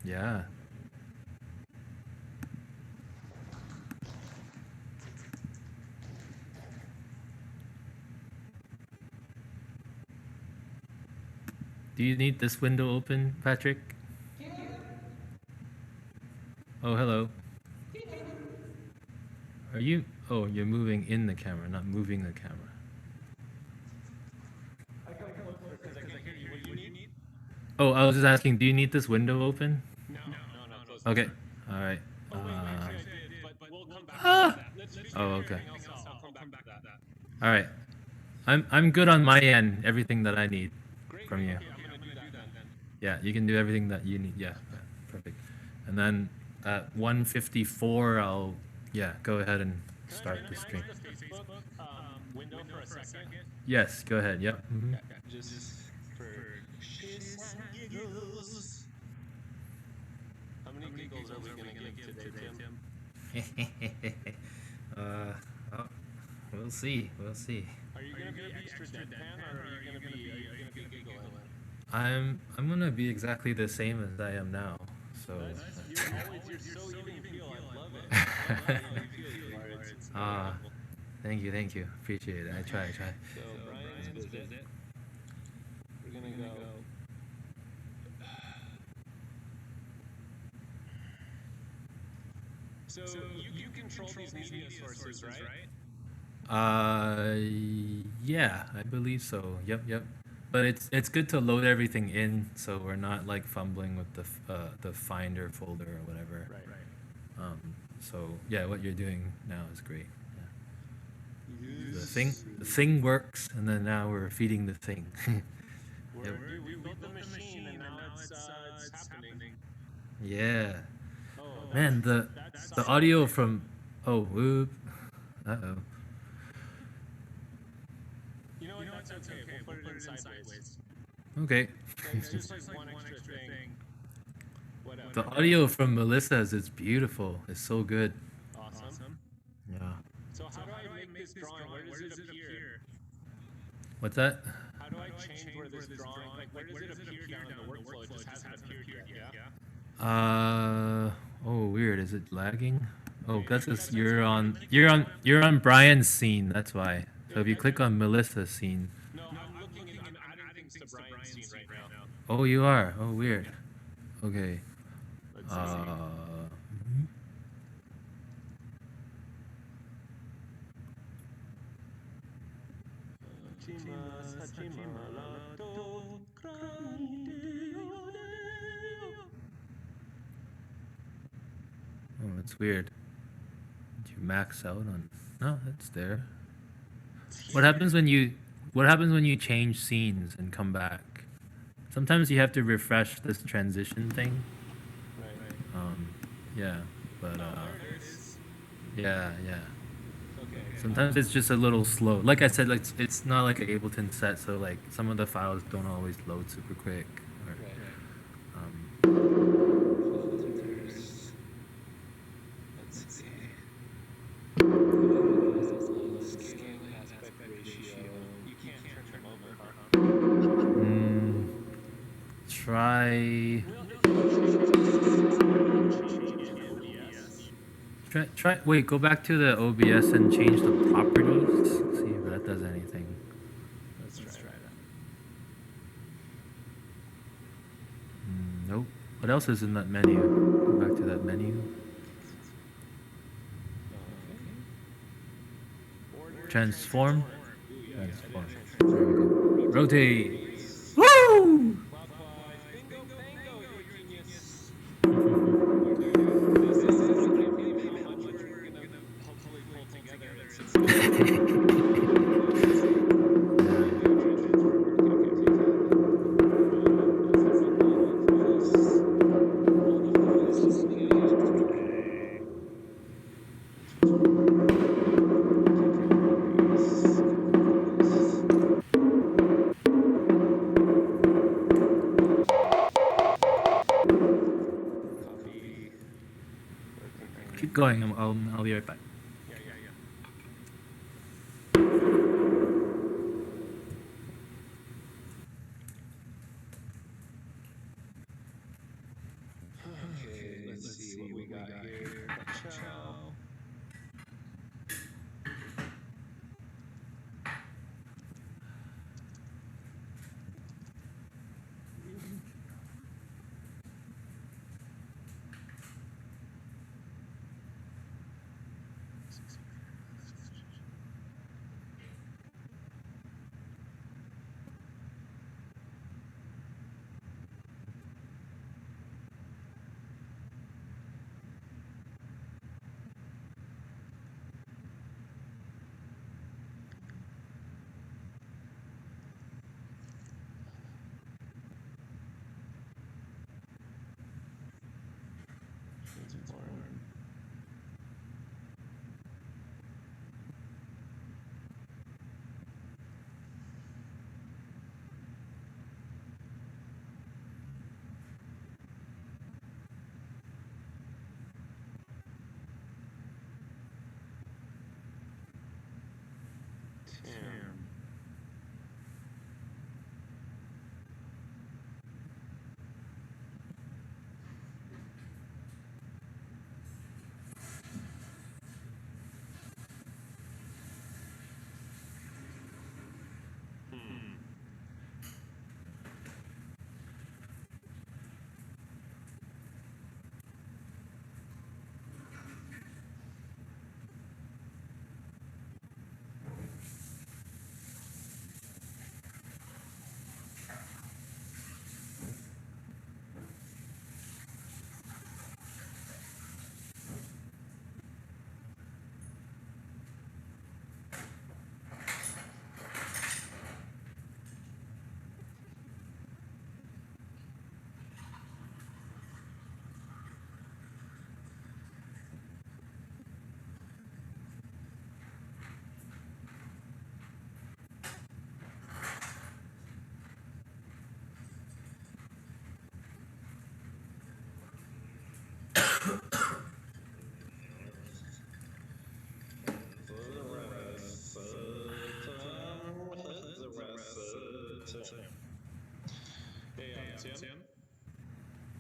Yeah. Do you need this window open, Patrick? Oh, hello. Are you? Oh, you're moving in the camera, not moving the camera. Oh, I was just asking, do you need this window open? No. Okay. All right. Oh, wait, I did, but we'll come back to that. Let's Oh, okay. I'll come back to that. All right. I'm good on my end. Everything that I need from you. Okay, I'm gonna do that then. Yeah, you can do everything that you need. Yeah, perfect. And then at 1:54, I'll go ahead and start the stream. Can I use the Facebook window for a second? Yes, go ahead. Yep. Mm-hmm. Just for shits and giggles. How many giggles are we gonna give today, Tim? Oh, we'll see. Are you gonna be extra deadpan, or are you gonna be giggling? I'm gonna be exactly the same as I am now. So. You're so even feel. I love it. Thank you. Appreciate it. I try. So Brian's visit. We're gonna go. So you control these media sources, right? Yeah, I believe so. Yep. But it's good to load everything in, so we're not like fumbling with the Finder folder or whatever. Right. So yeah, what you're doing now is great. Yeah. The thing works, and then now we're feeding the thing. Yep. We built the machine, and now it's happening. Yeah. Oh, Man, the audio from whoop. Uh-oh. You know what? That's okay. We'll put it in sideways. Okay. It's just like one extra thing. Whatever. The audio from Melissa's is beautiful. It's so good. Awesome. Yeah. So how do I make this drawing? Where does it appear? What's that? How do I change where this drawing, where does it appear down in the workflow? It just hasn't appeared yet, yeah? Oh, weird. Is it lagging? Oh, that's just you're on Brian's scene. That's why. So if you click on Melissa's scene. No, I'm adding things to Brian's scene right now. Oh, you are. Oh, weird. Okay. Let's see. Oh, that's weird. Did you max out on? No, it's there. What happens when you change scenes and come back? Sometimes you have to refresh this transition thing. Right. Yeah, but There it is. yeah. Okay. Sometimes it's just a little slow. Like I said, like it's not like an Ableton set, so like some of the files don't always load super quick. Or, Filters. Let's see. Scaling aspect ratio. You can't turn them over, Try. Wait, go back to the OBS and change the properties. See if that does anything. Let's try that. Nope. What else is in that menu? Go back to that menu. Transform. Transform. There we go. Rotate. Woo! Keep going. I'll be right back. Tim.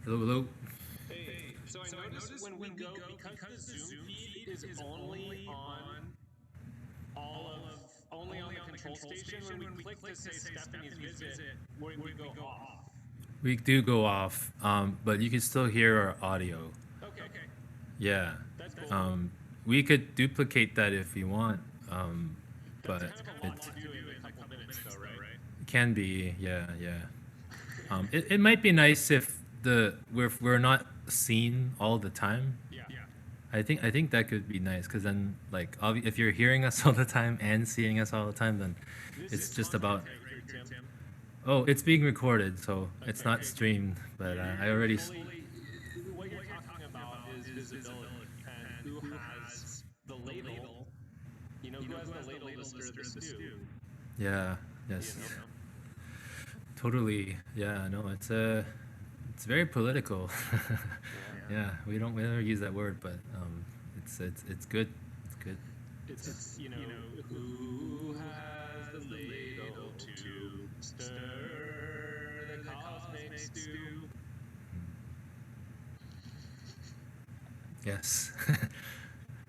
Hello, hello. Hey, so I noticed when we go, because the Zoom feed is only on only on the control station, when we click to say Stephanie's visit, we go off. We do go off, but you can still hear our audio. Okay. Yeah. That's cool. We could duplicate that if you want, but That's kind of a lot to do in a couple minutes, though, right? it can be, yeah. It might be nice if we're not seen all the time. Yeah. I think that could be nice, because then, like, if you're hearing us all the time and seeing us all the time, then it's just about. Tim. Oh, it's being recorded, so it's not streamed. But I already. What you're talking about is visibility, and who has the ladle. You know, who has the ladle to stir the stew. Yeah. Yes. You know? Totally. Yeah. No. It's very political. Yeah. We never use that word, but it's good. It's good. It's you know, who has the ladle to stir the cosmic stew. Yes.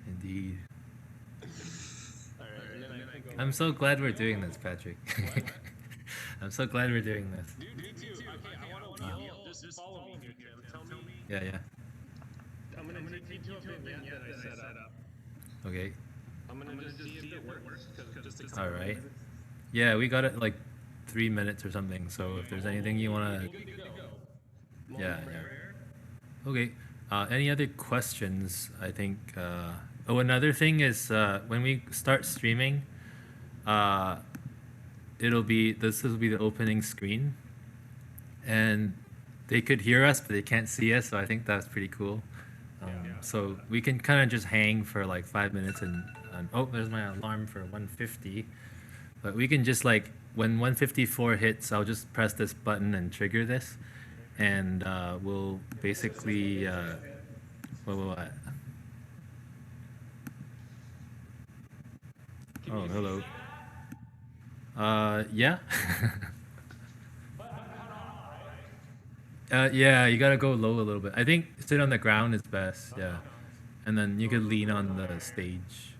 Indeed. All right, I'm so glad we're doing this, Patrick. I'm so glad we're doing this. Dude, me too. Okay, I want to wheel. Just follow me here, Tim. Tell me. Yeah. I'm gonna take you to a vignette that I set up. Okay. I'm gonna just see if it works. Just All right. Yeah, we got it like 3 minutes or something. So if there's anything you wanna. Yeah. Okay. Any other questions? I think. Another thing is when we start streaming, this will be the opening screen, and they could hear us, but they can't see us. So I think that's pretty cool. So we can kind of just hang for like 5 minutes, and oh, there's my alarm for 1:50. But we can just, like, when 1:54 hits, I'll just press this button and trigger this, and we'll basically what? Oh, hello. Yeah. Yeah, you gotta go low a little bit. I think sit on the ground is best. Yeah, and then you could lean on the stage.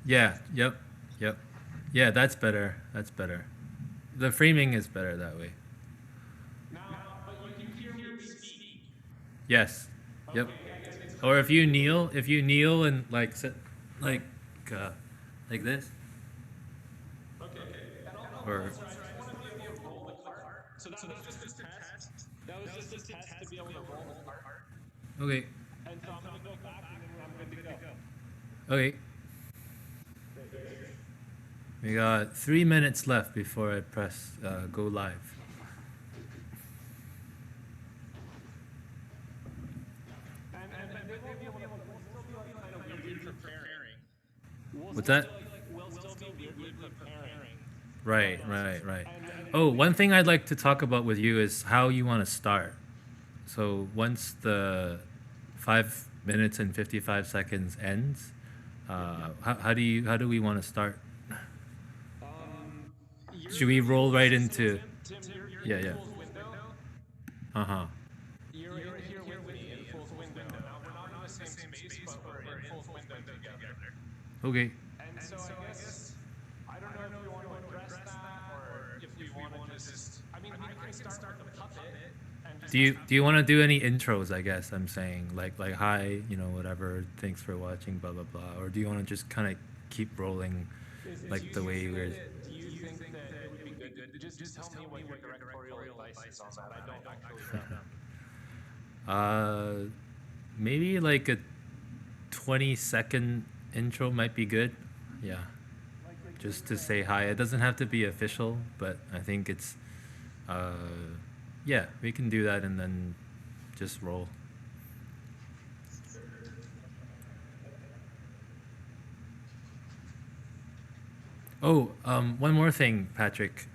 Yeah. Yep. Yeah, that's better. The framing is better that way. But you can hear me speak. Yes. Yep. Or if you kneel and like sit like this. Okay. Or So that was just a test. That was just a test to be able to roll the cart. okay. And so I'm gonna go back and then I'm good to go. Okay. We got 3 minutes left before I press go live. And they won't be able to. We'll still be like kind of weirdly preparing. What's that? We'll still be weirdly preparing. Right. Oh, one thing I'd like to talk about with you is how you want to start. So once the 5 minutes and 55 seconds ends, how do we want to start? Should we roll right into? Yeah. You're in here with me in full window. Now we're not in the same space, but we're in full window together. Okay. And so I guess I don't know if we want to address that or if we want to just. I mean, I can start with the puppet. And just Do you want to do any intros? I guess I'm saying like hi, whatever. Thanks for watching, blah blah blah. Or do you want to just kind of keep rolling, like the way we're? Do you think that it would be good? Just tell me what your directorial advice is on that. I don't actually know. Maybe like a 20-second intro might be good. Yeah. Just to say hi. It doesn't have to be official, but I think it's yeah, we can do that and then just roll. Oh, one more thing, Patrick.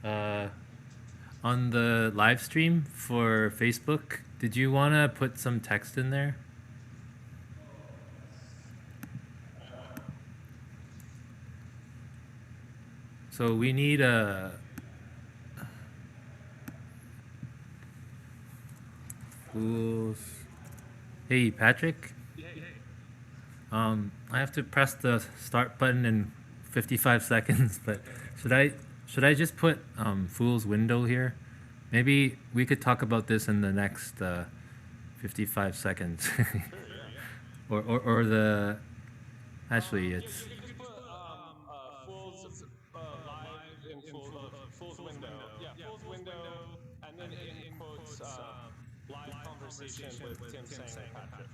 On the live stream for Facebook, did you want to put some text in there? So we need a fools. Hey Patrick. I have to press the start button in 55 seconds, but should I just put fool's window here? Maybe we could talk about this in the next 55 seconds. or the actually it's You could put Fool's live in Fool's window. Yeah, Fool's window, and then in quotes, live conversation with Tim Tsang and Patrick.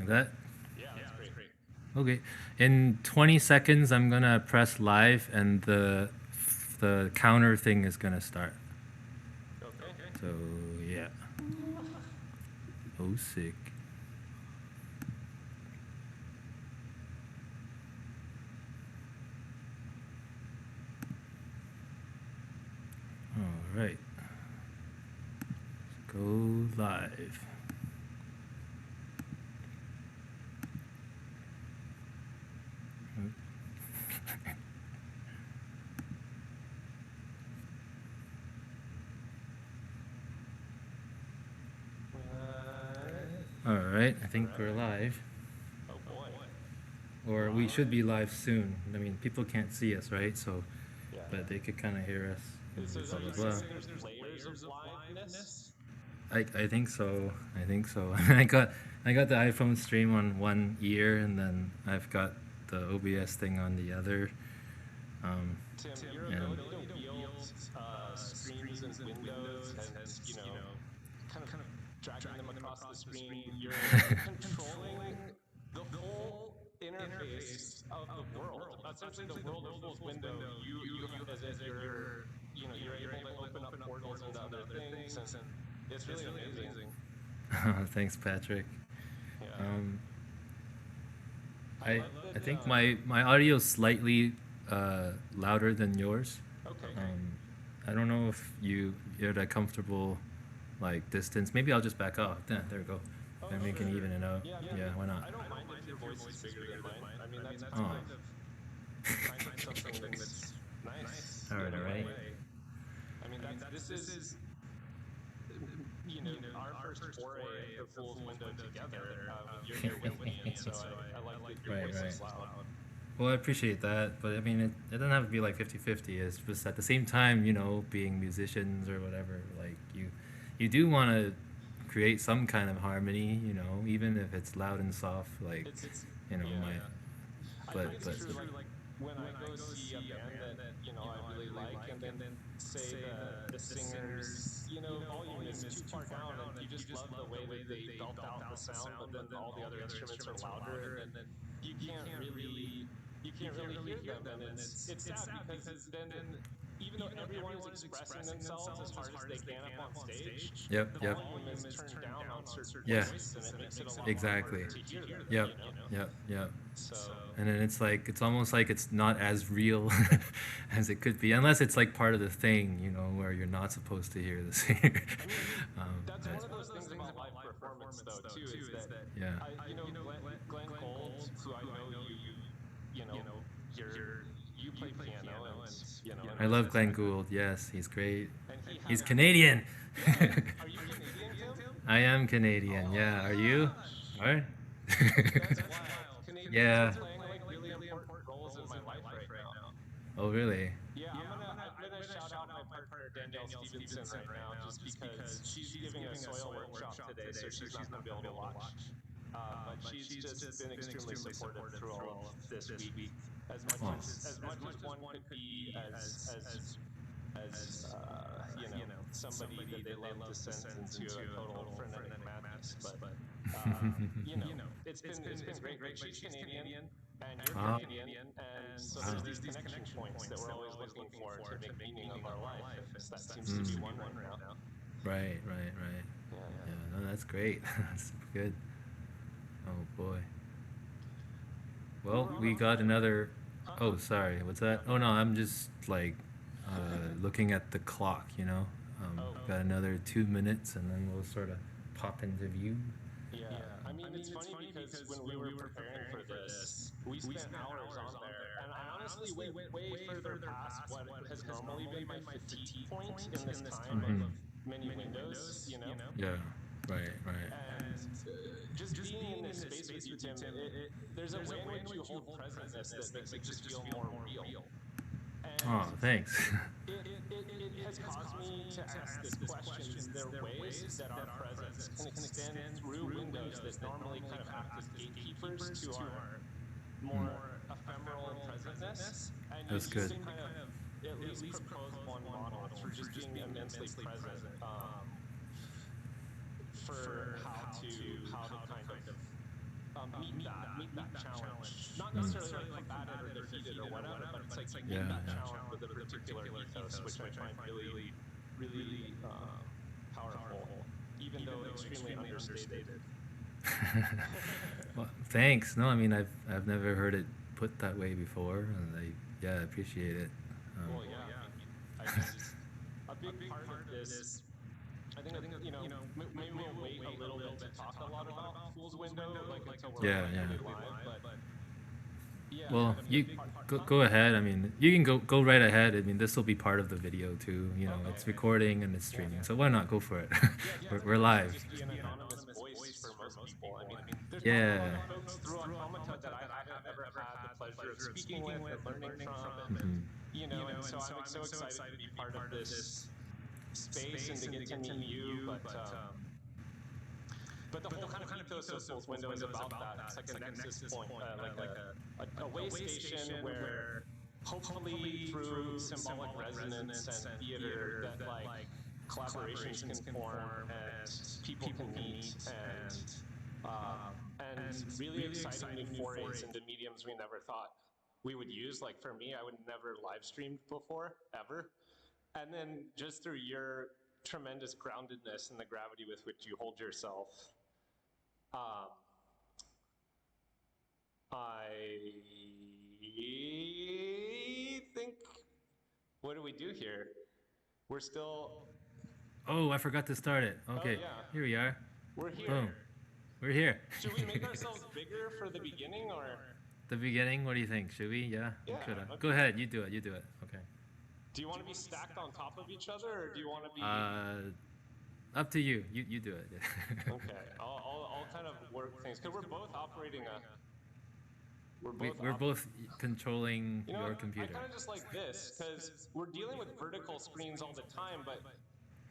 like that. Yeah, that's great. Okay. In 20 seconds I'm gonna press live and the counter thing is gonna start. Okay. So yeah. Oh sick. All right. Let's go live. All right, I think we're live. Oh boy. Or we should be live soon. I mean, people can't see us, right? So, Yeah. but they could kind of hear us. So Blah, blah, there's blah. layers of liveness. I think so. I think so. I got the iPhone stream on one ear, and then I've got the OBS thing on the other. Tim, your ability to wield screens and windows and, kind of dragging them across the screen, you're controlling the whole interface of the world. Essentially, the world of Fool's window, you have as if you're able to open up portals into other things, and it's really amazing. Thanks, Patrick. Yeah. I think my audio's slightly louder than yours. Okay. I don't know if you're at a comfortable distance. Maybe I'll just back off. There we go. Then we can even it out. Yeah, why not? I don't mind if your voice is bigger than mine. I mean, that's kind of something that's nice. All right. I mean, this is our first foray of Fool's window together. You're with me, and so I like that your voice is loud. Well, I appreciate that, but I mean, it doesn't have to be like 50-50. It's just at the same time, being musicians or whatever, you do want to create some kind of harmony, even if it's loud and soft, It's but true, like when I go see a band that I really like, and then say the singer's volume is too far down, and you just love the way that they belt out the sound, but then all the other instruments are louder, and then you can't really hear them, and it's sad because then even though everyone is expressing themselves as hard as they can up on stage, the volume is turned down on certain voices, and it makes it a lot exactly. harder to hear them, Yep. So And then it's almost like it's not as real as it could be, unless it's like part of the thing, where you're not supposed to hear the singer. That's one of those things about live performance, though, too, is that Glenn Gould, who I know you play piano, and I love Glenn Gould. Yes, he's great. and He's Canadian. Are you Canadian, Tim? I am Canadian. Yeah, are you? What? That's wild. Canadians Yeah. are playing really important roles in my life right now. Oh, really? Yeah, I'm gonna shout out my partner Danielle Stevenson right now, just because she's giving a soil workshop today, so she's not gonna be able to watch. But she's just been extremely supportive through all of this week. As much as one could be as somebody that they love to send into a total frenetic madness, but it's been great. She's Canadian, and you're Canadian, and so there's these connection points that we're always looking for to make meaning of our life, and that seems to be one right now. Right. Yeah, no, that's great. That's good. Oh boy. Well, we got another. Oh, sorry. What's that? Oh no, I'm just looking at the clock. Got another 2 minutes, and then we'll sort of pop into view. Yeah, I it's funny because when we were preparing for this, we spent hours on there, and I honestly went way further past what has normally been my fatigue point in this time of many windows, you know? Yeah. Right. And just being in this space with you, Tim, there's a way in which you hold presentness that makes it just feel more real. And Oh, thanks. it has caused me to ask this question: is there ways that our presence can extend through windows that normally kind of act as gatekeepers to our more ephemeral and presentness? And That's you good. can kind of at least propose one model for just being immensely present, for how to kind of meet that challenge. Not necessarily like combat it or defeat it or whatever, but it's like you meet that challenge with a particular ethos, which I find really, really powerful, even though extremely understated. Well, thanks. No, I mean I've never heard it put that way before, and I appreciate it. Well, yeah, I just a big part of this. I think maybe we'll wait a little bit to talk a lot about Fool's Window, like until we're live. But yeah. Well, you go ahead. I mean, you can go right ahead. I mean, this will be part of the video too. You know, it's recording and it's streaming, so why not go for it? We're live. Just be an anonymous voice for most people. I mean, there's Yeah. not a lot of folks through Automata that I haven't ever had the pleasure of speaking with and learning from, and and so I'm so excited to be part of this space and to get to meet you, but the whole kind of ethos of Fool's Window is about that. It's like a nexus point, like a way station where hopefully through symbolic resonance and theater that like collaborations can form and people can meet and really exciting new forays into mediums we never thought we would use. Like for me, I would never live streamed before, ever. And then just through your tremendous groundedness and the gravity with which you hold yourself, I think, what do we do here? We're still... Oh, I forgot to start it. Okay, Here we are. We're here. Boom. We're here. Should we make ourselves bigger for the beginning, or? The beginning, what do you think? Should we? Yeah? Okay. Go ahead, you do it. Okay. Do you want to be stacked on top of each other, or do you want to be... Up to you. You do it. Okay, I'll kind of work things, because we're both operating a... We're both controlling your computer. I kind of just like this, because we're dealing with vertical screens all the time, but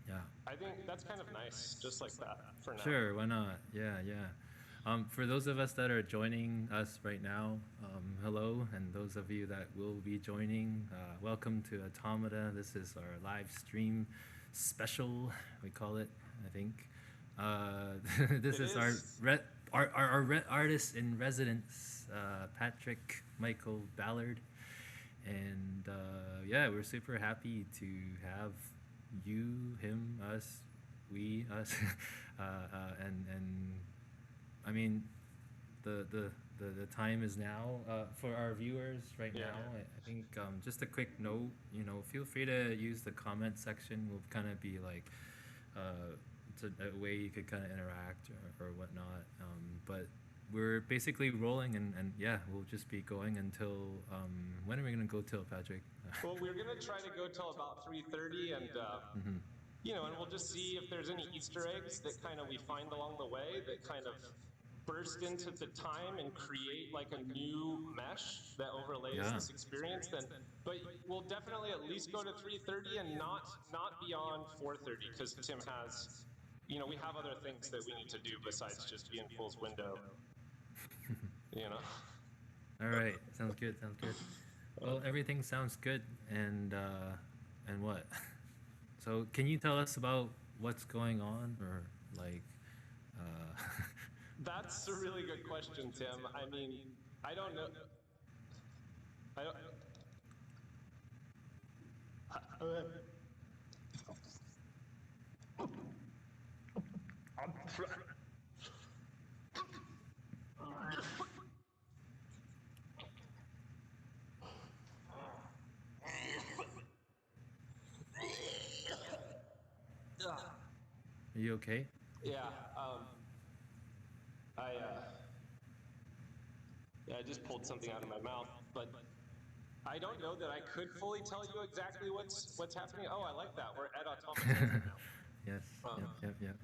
yeah, I think that's kind of nice, just like that, for now. Sure, why not? Yeah. For those of us that are joining us right now, hello, and those of you that will be joining, welcome to Automata. This is our live stream special, we call it, I think. This is our artist in residence, Patrick Michael Ballard, and we're super happy to have you, him, us, we, us, and I mean, the time is now for our viewers right now. I think just a quick note, feel free to use the comment section. We'll kind of be like, it's a way you could kind of interact or whatnot. But we're basically rolling, and we'll just be going until when are we gonna go till, Patrick? Well, we're gonna try to go till about 3:30, and and we'll just see if there's any Easter eggs that kind of we find along the way that kind of burst into the time and create like a new mesh that overlays this experience. But we'll definitely at least go to 3:30 and not beyond 4:30, because Tim has, we have other things that we need to do besides just be in Fool's Window. All right, sounds good. Well, everything sounds good, and what? So, can you tell us about what's going on, or like? That's a really good question, Tim. I mean, I don't know. Are you okay? Yeah. Yeah, I just pulled something out of my mouth, but I don't know that I could fully tell you exactly what's happening. Oh, I like that. We're at Automata now. Yes. Yep.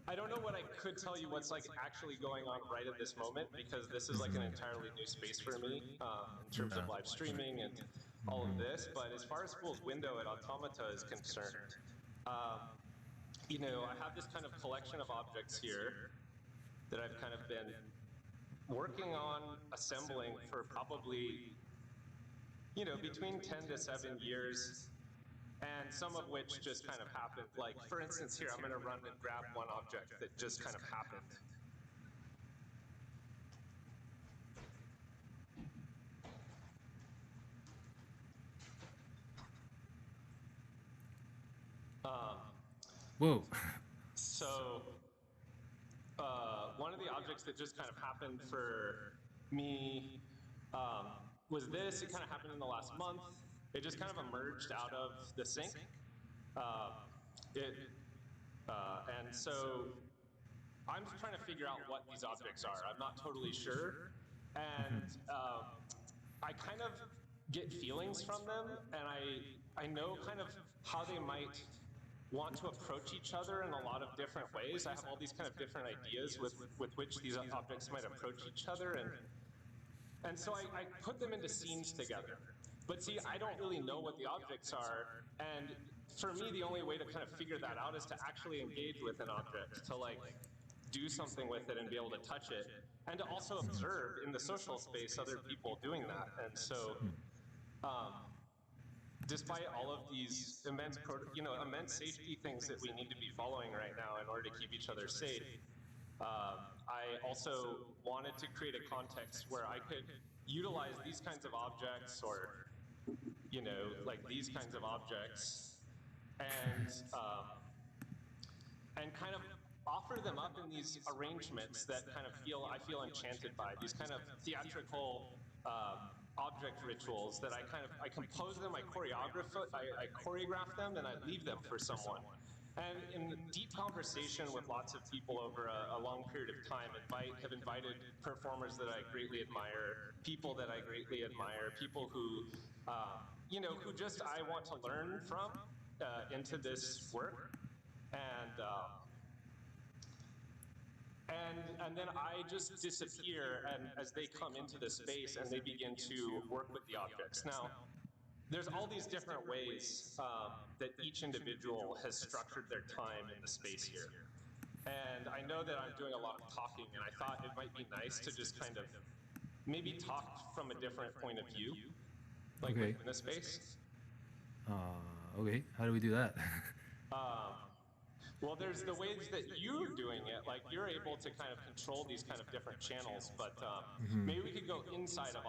I don't know what I could tell you what's like actually going on right at this moment, because this is like an entirely new space for me in terms of live streaming and all of this. But as far as Fool's Window at Automata is concerned, you know, I have this kind of collection of objects here that I've kind of been working on assembling for probably, you know, between 10 to 7 years. And some of which just kind of happened. Like, for instance, here, I'm going to run and grab one object that just kind of happened. Whoa. So, one of the objects that just kind of happened for me was this. It kind of happened in the last month. It just kind of emerged out of the sink. And so I'm trying to figure out what these objects are. I'm not totally sure. And I kind of get feelings from them, and I know kind of how they might want to approach each other in a lot of different ways. I have all these kind of different ideas with which these objects might approach each other, and so I put them into scenes together. But see, I don't really know what the objects are, and for me, the only way to kind of figure that out is to actually engage with an object, to like do something with it and be able to touch it, and to also observe in the social space other people doing that. And so, despite all of these immense safety things that we need to be following right now in order to keep each other safe, I also wanted to create a context where I could utilize these kinds of objects, or, you know, like these kinds of objects, and kind of offer them up in these arrangements that kind of I feel enchanted by, these kind of theatrical object rituals that I compose them, I choreograph them, and I leave them for someone. And in deep conversation with lots of people over a long period of time, have invited performers that I greatly admire, people that I greatly admire, people who, you know, who just I want to learn from into this work. And then I just disappear, and as they come into the space and they begin to work with the objects. Now, there's all these different ways that each individual has structured their time in the space here. And I know that I'm doing a lot of talking, and I thought it might be nice to just kind of maybe talk from a different point of view, like Okay. in the space. Okay, how do we do that? Well, there's the ways that you're doing it, like you're able to kind of control these kind of different channels, but maybe we could go inside of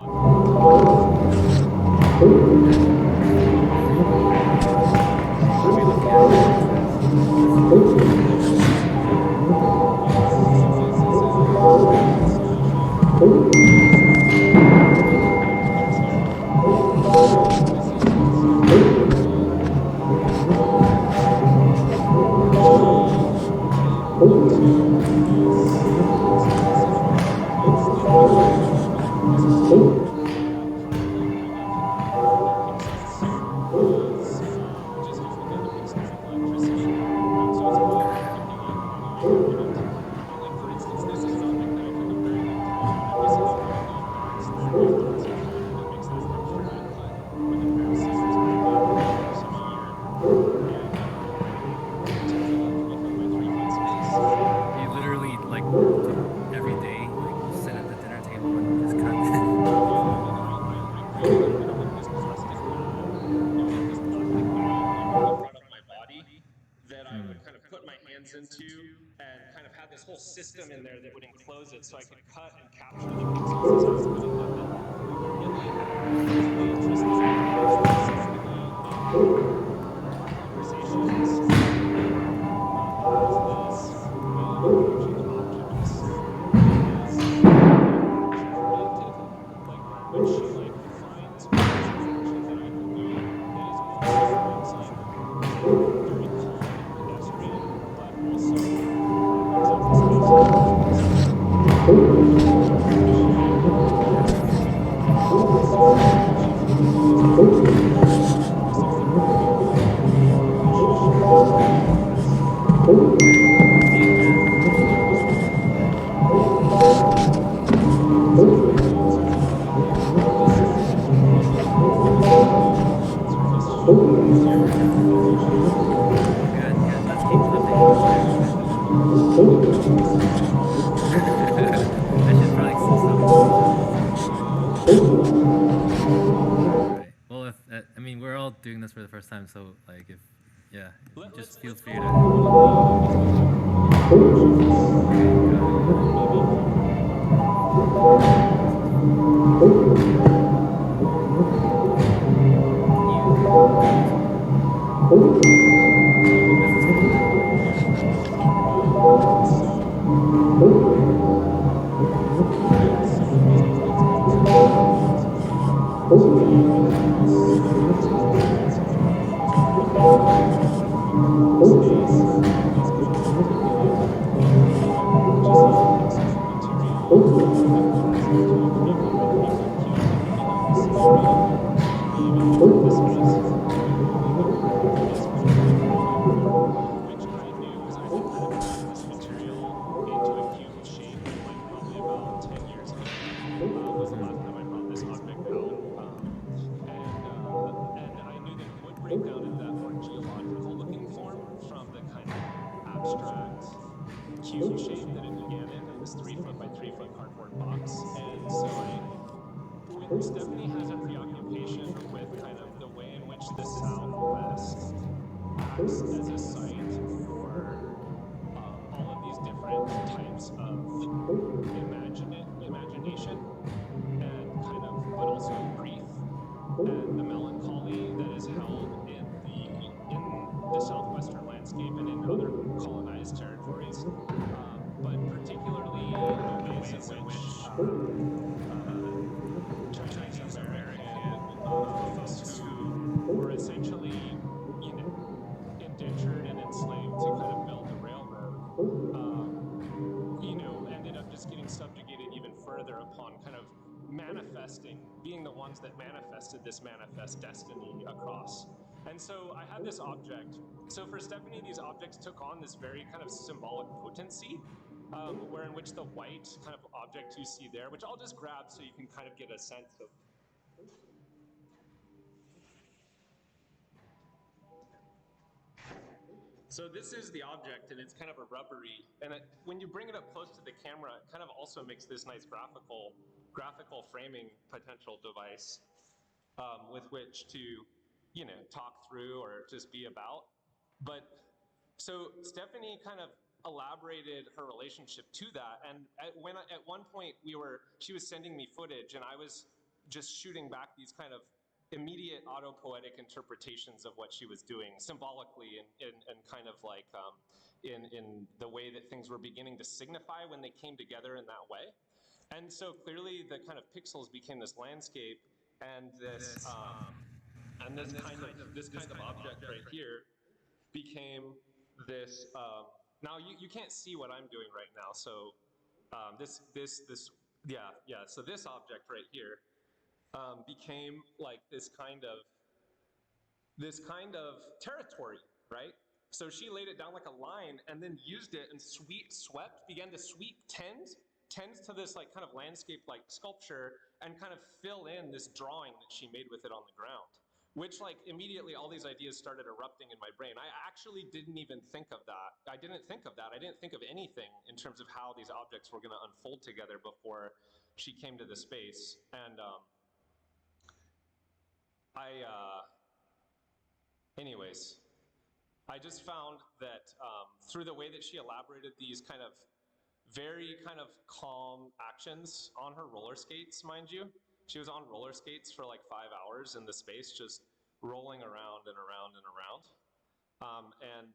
into, and kind of had this whole system in there that would enclose it so I could cut and capture the pixels as I was cutting them. And really interesting conversations is this way of approaching objects is oriented, like which like finds functions that I can do that is both like very calm and pedestrian, but also brings up this Good. Let's keep flipping it. I should probably stop doing this. Right. Well, if I mean, we're all doing this for the first time, so like, if yeah, just feel free to. Cube shape that it began in this 3-foot by 3-foot cardboard box. And so Stephanie has a preoccupation with kind of the way in which the Southwest acts as a site for all of these different types of imagination and kind of, but also grief and the melancholy that is held in the southwestern landscape and in other colonized territories, but particularly the ways in which Chinese American folks who were essentially, you know, indentured and enslaved to kind of build the railroad, you know, ended up just getting subjugated even further upon kind of manifesting, being the ones that manifested this manifest destiny across. And so I had this object. So for Stephanie, these objects took on this very kind of symbolic potency, where in which the white kind of object you see there, which I'll just grab so you can kind of get a sense of. So this is the object, and it's kind of a rubbery, and when you bring it up close to the camera, it kind of also makes this nice graphical framing potential device with which to, you know, talk through or just be about. But so Stephanie kind of elaborated her relationship to that, and at one point she was sending me footage, and I was just shooting back these kind of immediate autopoetic interpretations of what she was doing symbolically and kind of like in the way that things were beginning to signify when they came together in that way. And so clearly the kind of pixels became this landscape and this kind of object right here became this. Now you can't see what I'm doing right now, so so this object right here became like this kind of territory, right? So she laid it down like a line and then used it and began to sweep tens to this like kind of landscape like sculpture and kind of fill in this drawing that she made with it on the ground. Which like immediately all these ideas started erupting in my brain. I actually didn't even think of that. I didn't think of anything in terms of how these objects were going to unfold together before she came to the space. And anyways, I just found that through the way that she elaborated these kind of very kind of calm actions on her roller skates, mind you. She was on roller skates for like 5 hours in the space, just rolling around and around and around. And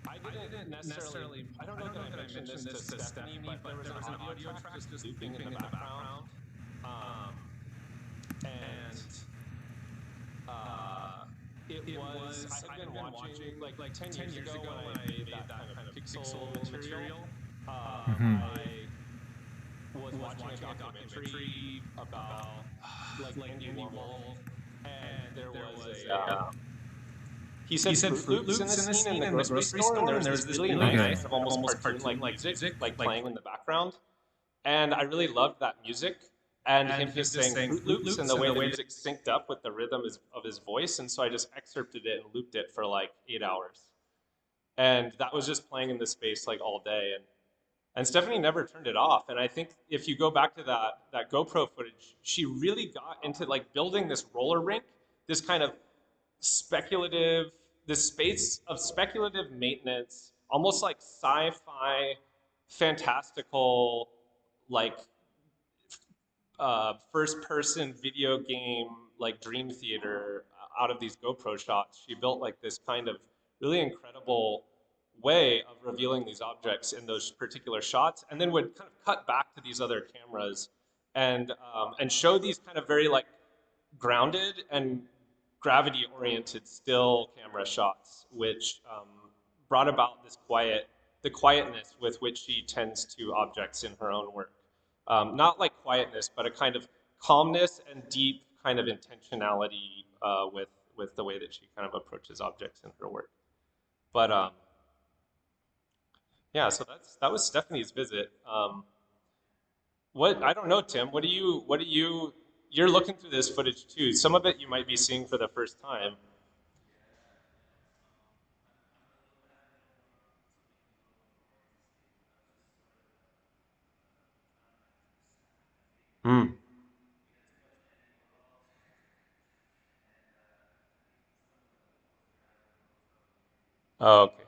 I didn't necessarily, I don't know that I mentioned this to Stephanie, but there was an audio track just looping in the background. I had been watching, like 10 years ago when I made that kind of pixel material, I watching a documentary about like Andy Warhol, and there was a he said Fruit Loops in the scene in the grocery store, and there was this really nice kind of almost cartoon-like music like playing in the background, and I really loved that music. And him just saying Fruit Loops and the way the music synced up with the rhythm of his voice, and so I just excerpted it and looped it for like 8 hours, and that was just playing in the space like all day, and Stephanie never turned it off. And I think if you go back to that GoPro footage, she really got into like building this roller rink, this kind of speculative, this space of speculative maintenance, almost like sci-fi, fantastical, like first-person video game, like dream theater out of these GoPro shots. She built like this kind of really incredible way of revealing these objects in those particular shots, and then would kind of cut back to these other cameras and show these kind of very like grounded and gravity-oriented still camera shots, which brought about the quietness with which she tends to objects in her own work. Not like quietness, but a kind of calmness and deep kind of intentionality with the way that she kind of approaches objects in her work. But yeah, so that was Stephanie's visit. What I don't know, Tim. What do you? You're looking through this footage too. Some of it you might be seeing for the first time. Hmm. Oh, okay.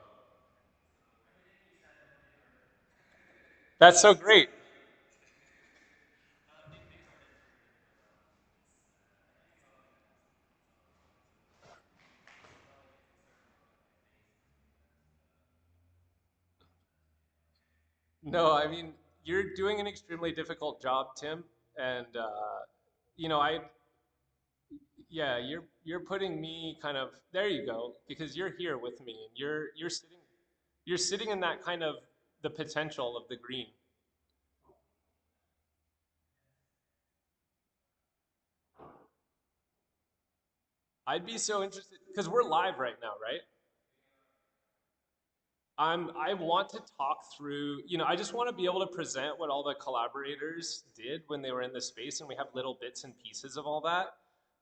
That's so great. No, I mean, you're doing an extremely difficult job, Tim, and you know, yeah, you're putting me kind of there. You go, because you're here with me, and you're sitting in that kind of the potential of the green. I'd be so interested because we're live right now, right? I want to talk through, I just want to be able to present what all the collaborators did when they were in the space, and we have little bits and pieces of all that.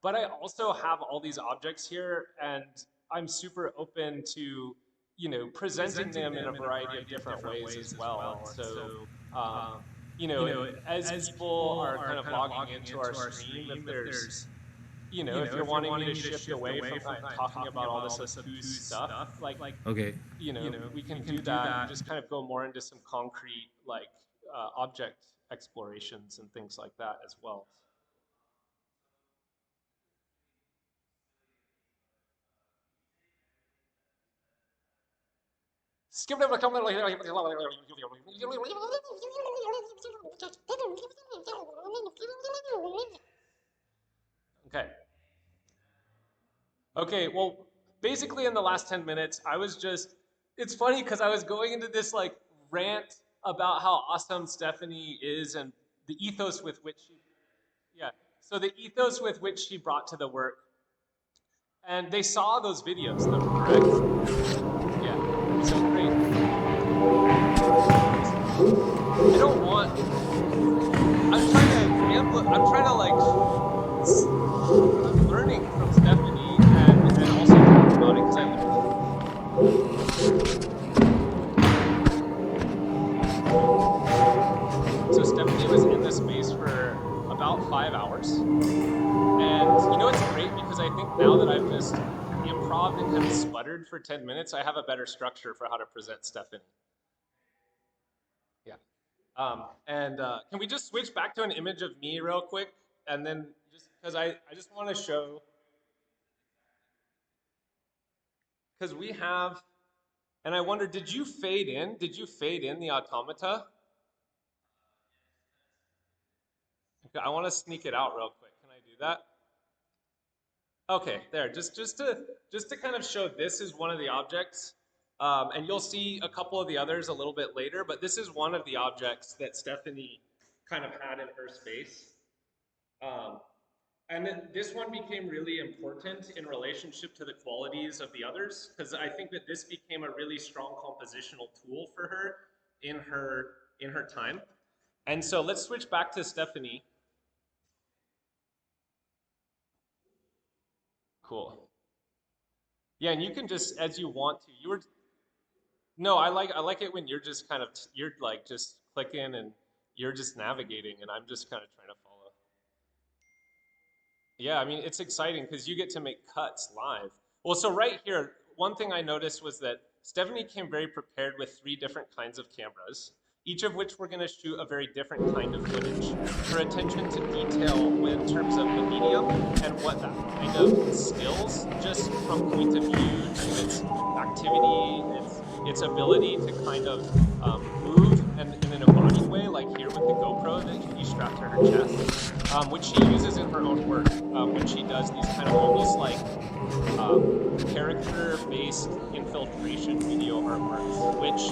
But I also have all these objects here, and I'm super open to, presenting them in a variety of different ways as well. And so, as people are kind of logging into our stream, if there's if you're wanting me to shift away from kind of talking about all this obtuse stuff, like, Okay. we can do that and just kind of go more into some concrete, like, object explorations and things like that as well. Skip it. Okay. Okay, well, basically in the last 10 minutes, it's funny because I was going into this like rant about how awesome Stephanie is and the ethos with which yeah, so the ethos with which she brought to the work. And they saw those videos though, correct? Yeah, so great. I don't want, I'm trying to like, I'm learning from Stephanie and also talking about it because so Stephanie was in the space for about 5 hours. And it's great because I think now that I've just improv and kind of sputtered for 10 minutes, I have a better structure for how to present Stephanie. Yeah. Can we just switch back to an image of me real quick? And then just because I just want to show, because we have, and I wonder, did you fade in? Did you fade in the automata? Okay, I want to sneak it out real quick. Can I do that? Okay, there. Just to kind of show this is one of the objects, and you'll see a couple of the others a little bit later. But this is one of the objects that Stephanie kind of had in her space. And then this one became really important in relationship to the qualities of the others, because I think that this became a really strong compositional tool for her in her time. And so let's switch back to Stephanie. Cool. Yeah, and you can just, as you want to. You were No, I like it when you're just kind of you're like just clicking and you're just navigating, and I'm just kind of trying to follow. Yeah, I mean, it's exciting because you get to make cuts live. Well, so right here, one thing I noticed was that Stephanie came very prepared with 3 different kinds of cameras, each of which we're going to shoot a very different kind of footage. Her attention to detail in terms of the medium and what that kind of instills, just from point of view to its activity, its ability to kind of move and in an embodied way, like here with the GoPro that she strapped to her chest, which she uses in her own work when she does these kind of almost like character-based infiltration video artworks, which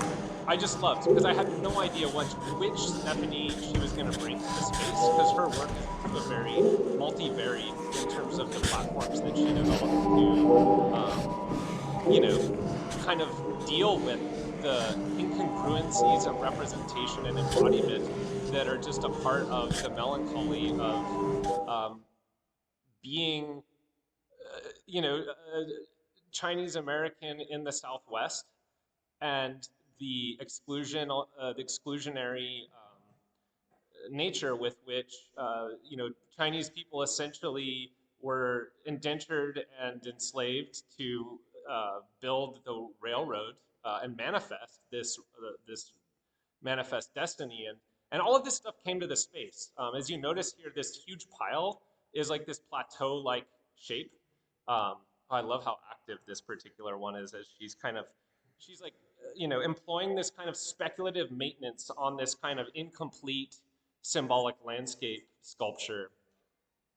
I just loved because I had no idea which Stephanie she was going to bring to the space, because her work is also very multivaried in terms of the platforms that she developed to, you know, kind of deal with the incongruencies of representation and embodiment that are just a part of the melancholy of being, you know, Chinese American in the Southwest, and the exclusionary nature with which you know, Chinese people essentially were indentured and enslaved to build the railroad and manifest this manifest destiny, and all of this stuff came to the space. As you notice here, this huge pile is like this plateau-like shape. I love how active this particular one is, as she's like, you know, employing this kind of speculative maintenance on this kind of incomplete symbolic landscape sculpture.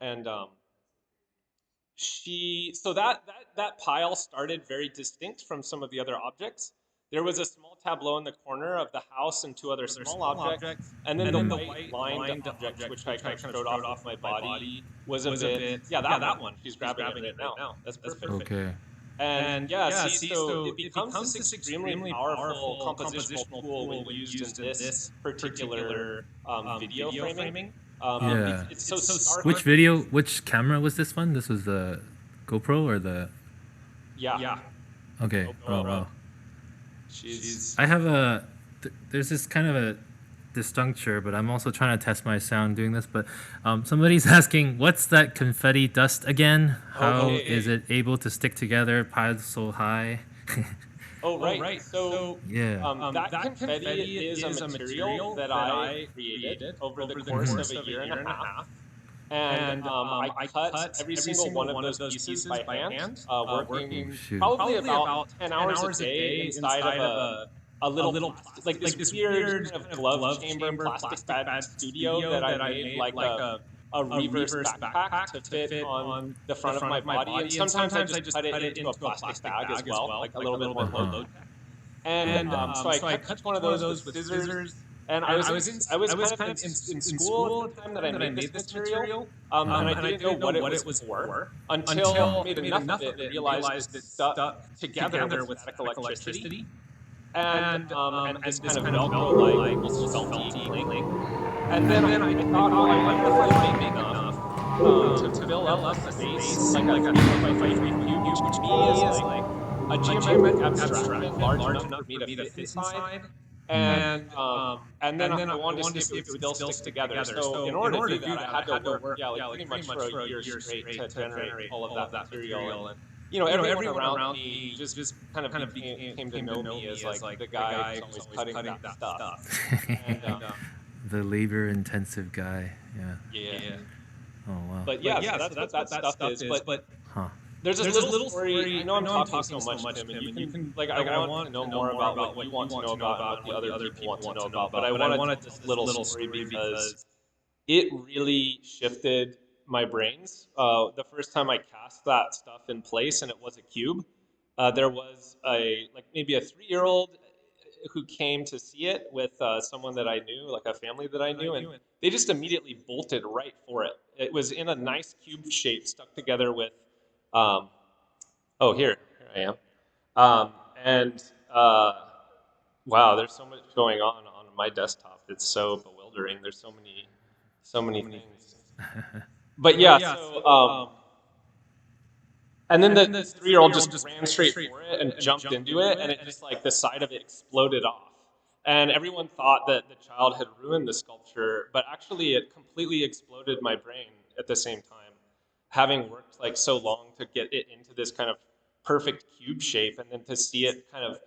And so that pile started very distinct from some of the other objects. There was a small tableau in the corner of the house and 2 other small objects, and then the white lined objects, which I kind of showed off with my body, was a bit, yeah, that one. She's grabbing it right now. That's perfect. Okay. And yeah, see, so it becomes this extremely powerful compositional tool when used in this particular video framing. Yeah. It's so stark. Which camera was this one? This was the GoPro or the? Yeah. Okay. Oh wow. She's. I have there's this kind of a disjuncture, but I'm also trying to test my sound doing this. But somebody's asking, what's that confetti dust again? How is it able to stick together, piled so high? Oh, right. So yeah. that confetti is a material that I created over the course of a year and a half. And I cut every single one of those pieces by hand, working probably about 10 hours a day inside of a little like this weird kind of glove chamber plastic bag studio that I made like a reverse backpack to fit on the front of my body. And sometimes I just cut it into a plastic bag as well, like a little bit more low tech. And so I cut each one of those with scissors. And I was kind of in school at the time that I made this material, and I didn't know what it was for until I made enough of it and realized it stuck together with static electricity and this kind of Velcro-like, almost felty cling. And then I thought, well, I wonder if I make enough to fill up a space like a 3 by 3 cube, which to me is like a geometric abstraction large enough for me to fit inside. And then I wanted to see if it would still stick together. So in order to do that, I had to work, like pretty much for a year straight to generate all of that material. And you know, everyone around me just kind of came to know me as like the guy who's always cutting that stuff. And, the labor-intensive guy. Yeah. Oh wow. But yeah, so that's what that stuff is. But there's this little story. I know I'm talking so much, Tim, and you can like I want to know more about what you want to know about and what the other people want to know about. But I wanted this little story because it really shifted my brains. The first time I cast that stuff in place and it was a cube, there was maybe a 3-year-old who came to see it with someone that I knew, like a family that I knew, and they just immediately bolted right for it. It was in a nice cube shape, stuck together with, oh, here I am. And wow, there's so much going on my desktop. It's so bewildering. There's so many things. But yeah, so and then this 3-year-old just ran straight for it and jumped into it, and it just like the side of it exploded off. And everyone thought that the child had ruined the sculpture, but actually it completely exploded my brain at the same time, having worked like so long to get it into this kind of perfect cube shape, and then to see it kind of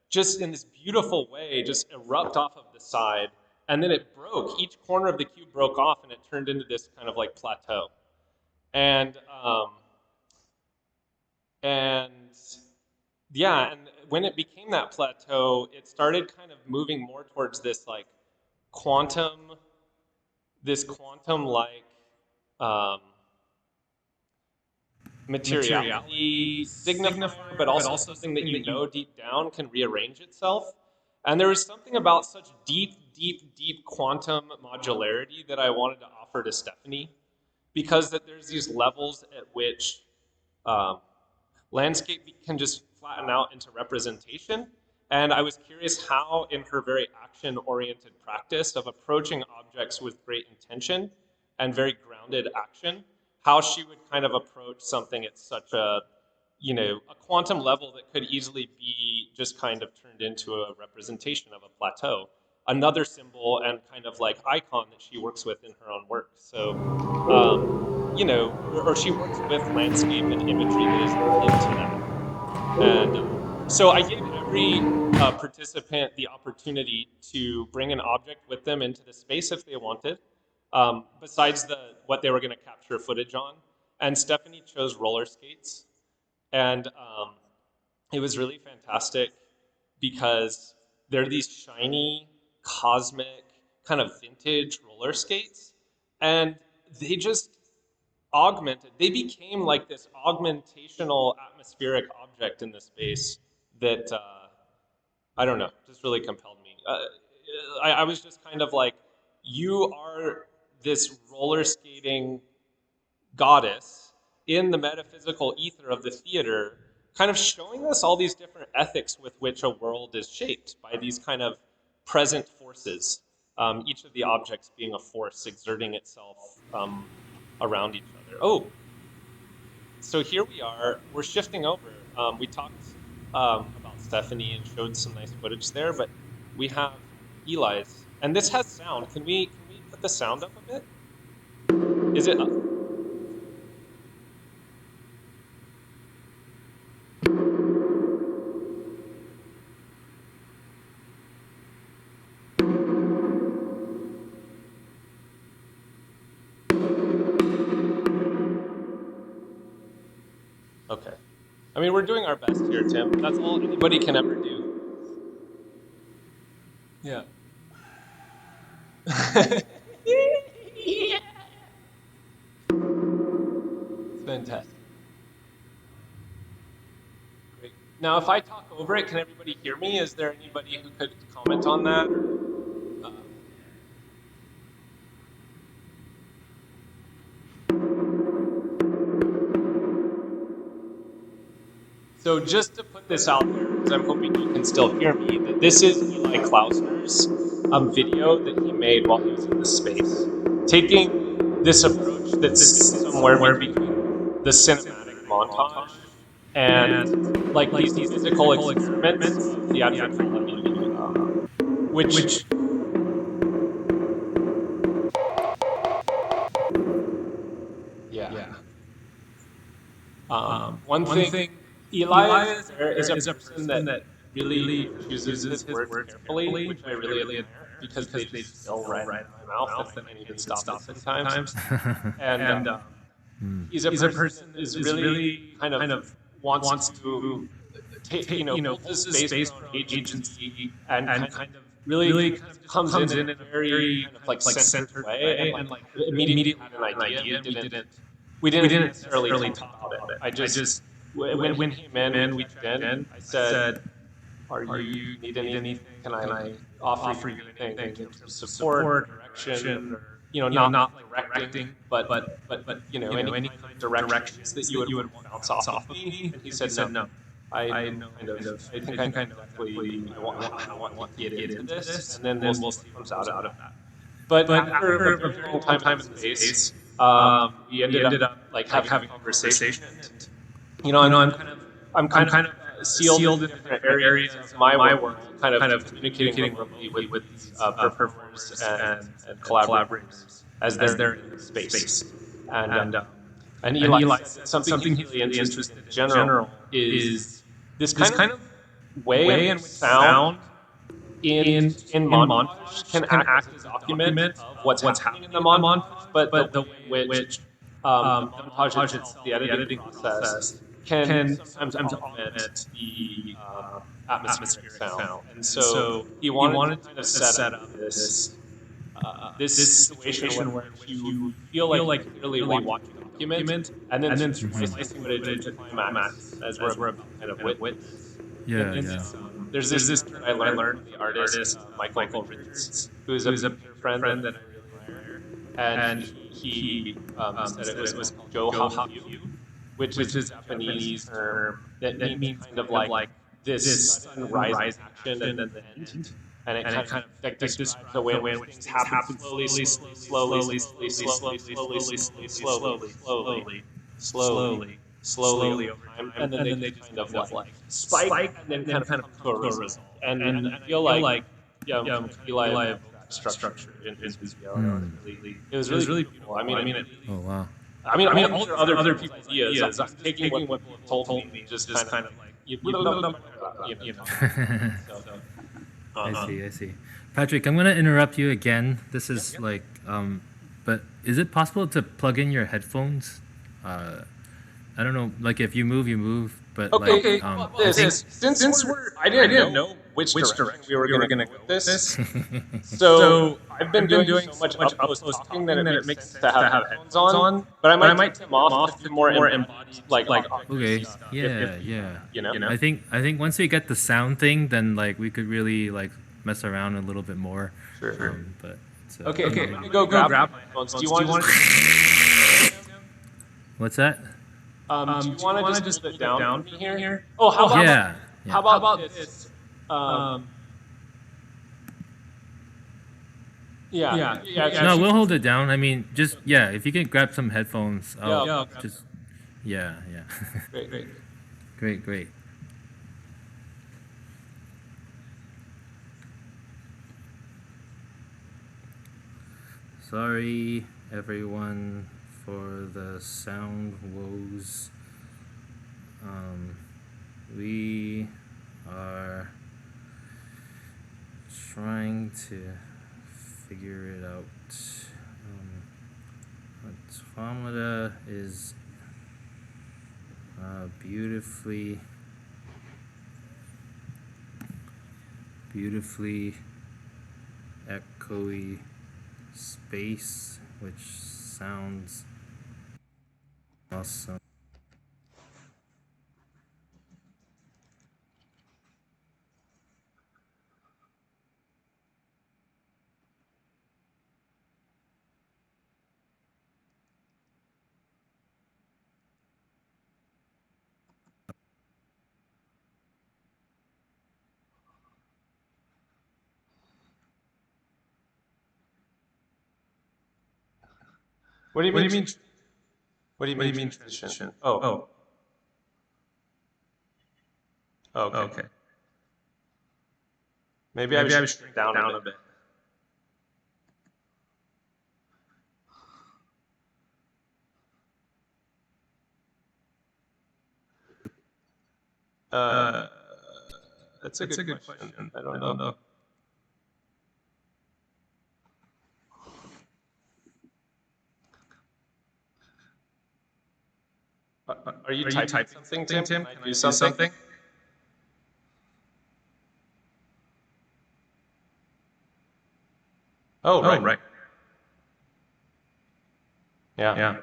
just in this beautiful way just erupt off of the side, and then it broke. Each corner of the cube broke off, and it turned into this kind of like plateau. And yeah, and when it became that plateau, it started kind of moving more towards this like quantum-like materiality signifier, but also something that you know deep down can rearrange itself. And there was something about such deep quantum modularity that I wanted to offer to Stephanie, because that there's these levels at which landscape can just flatten out into representation. And I was curious how, in her very action-oriented practice of approaching objects with great intention and very grounded action, how she would kind of approach something at such a, you know, a quantum level that could easily be just kind of turned into a representation of a plateau. Another symbol and kind of like icon that she works with in her own work. So, you know, or she works with landscape and imagery that is into that. And so I gave every participant the opportunity to bring an object with them into the space if they wanted, besides what they were going to capture footage on. And Stephanie chose roller skates. And it was really fantastic because they're these shiny, cosmic, kind of vintage roller skates. And they just they became like this augmentational atmospheric object in the space that, I don't know, just really compelled me. I was just kind of like, you are this roller skating goddess in the metaphysical ether of the theater, kind of showing us all these different ethics with which a world is shaped by these kind of present forces, each of the objects being a force exerting itself around each other. Oh, so here we are, we're shifting over. We talked about Stephanie and showed some nice footage there, but we have Eli's, and this has sound. Can we put the sound up a bit? Is it up? Okay. I mean, we're doing our best here, Tim. That's all anybody can ever do. Yeah. Yeah. It's fantastic. Great. Now, if I talk over it, can everybody hear me? Is there anybody who could comment on that? So just to put this out there, because I'm hoping you can still hear me, that this is Eli Klausner's video that he made while he was in the space, taking this approach that sits somewhere between the cinematic montage and like these physical experiments of theatrical, which yeah. One thing, Eli is a person that really chooses his words carefully, which I really admire, because they just spill right in my mouth and I can't even stop it sometimes. And he's a person that is really kind of wants to take, build this space for agency and kind of really kind of comes in a very kind of like centered way and like immediately had an idea. We didn't necessarily talk about it. I just when he came in, we checked in. I said, Are you need anything? Can I offer you anything in terms of support, direction, or not like directing, but any kind of directions that you would want to bounce off of me? And he said, no. I know I think I know exactly how I want to get into this, and then we'll see what comes out of that. But after a very long time in space, we ended up like having a conversation, and I'm kind of sealed in different areas of my world, kind of communicating remotely with these performers and collaborators as they're in space. And Eli said that something he's really interested in general is this kind of way in which sound in montage can act as a document of what's happening in the montage, but the way in which the montage itself, the editing process, can sometimes augment the atmospheric sound. And so he wanted to kind of set up this situation where you feel like you're literally watching a document, and then slicing footage into climax as we're about to kind of witness. Yeah, And yeah. there's this term that I learned from the artist Michael Richards, who is a dear friend that I really admire, and he said it was called Joe Haku, which is a Japanese term that means kind of like this sudden rise in action and then the end. And it kind of like describes the way in which things happen slowly, slowly over time, and then they just kind of like spike and then kind of come to a result. And I feel like Eli loved that structure in his video. It was really beautiful. I mean, Oh wow. all these are other people's ideas. I'm taking what people have told me and just kind of like so. I see. Patrick, I'm gonna interrupt you again. This is but is it possible to plug in your headphones? I don't know, like if you move, but okay. I think Since I didn't know which direction we were going to go with this, so I've been doing so much up close talking that it makes sense to have headphones on. But I might take them off to do more embodied, like okay, stuff. yeah. You know. I think once we get the sound thing, then like we could really like mess around a little bit more. Sure. But okay. Let me go grab my headphones. Do you want to? What's that? Do you want to just sit down with me here? Oh, how about this? Yeah. No, we'll hold it down. I mean, just if you can grab some headphones, I'll just yeah. Great. Sorry, everyone, for the sound woes. We are trying to figure it out. Automata is beautifully echoey space, which sounds awesome. What do you mean? What do you mean transition? Oh. Okay. Maybe I should shrink down a bit. That's a good question. I don't know. Are you typing something, Tim? Can I do something? Oh, right. Yeah.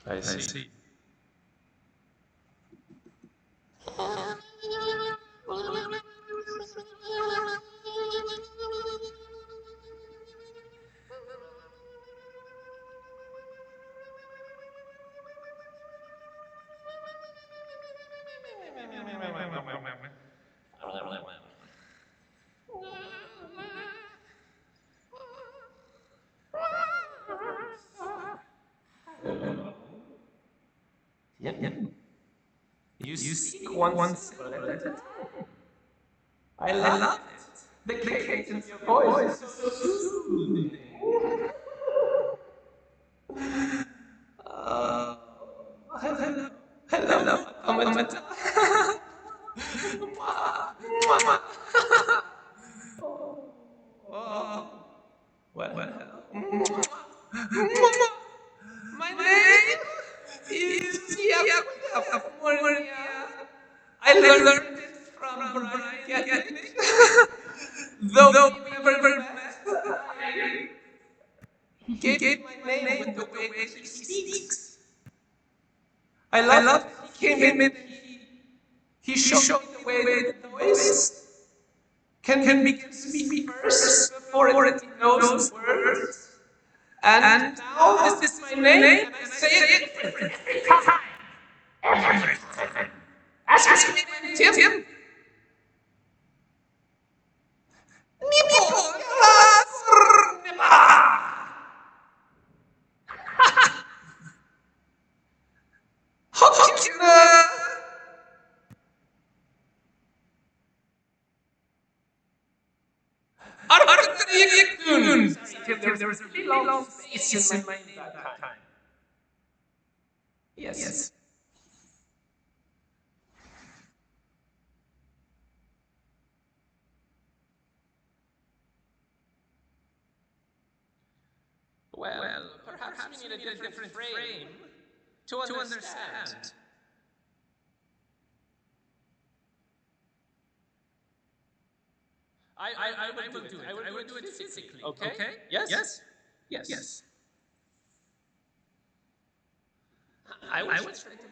I see. Yep. You speak one syllable at a time. I love it. The cadence of your voice is so soothing. Hello. Hello, Automata. Well, hello. My name is theatrical. I learned it from Brian. Though we never met, he gave me my name with the way that he speaks. I love he came in, he showed me the way that the voice can begin to speak first before it knows the words. And now this is my name, and I say it different every time. Every time. Ask me when Tim. There was a really long space in my mind that time. Yes. Well, perhaps we need a different frame to understand. I will do it. I will do it physically. Okay? Yes? Yes. I was trying to.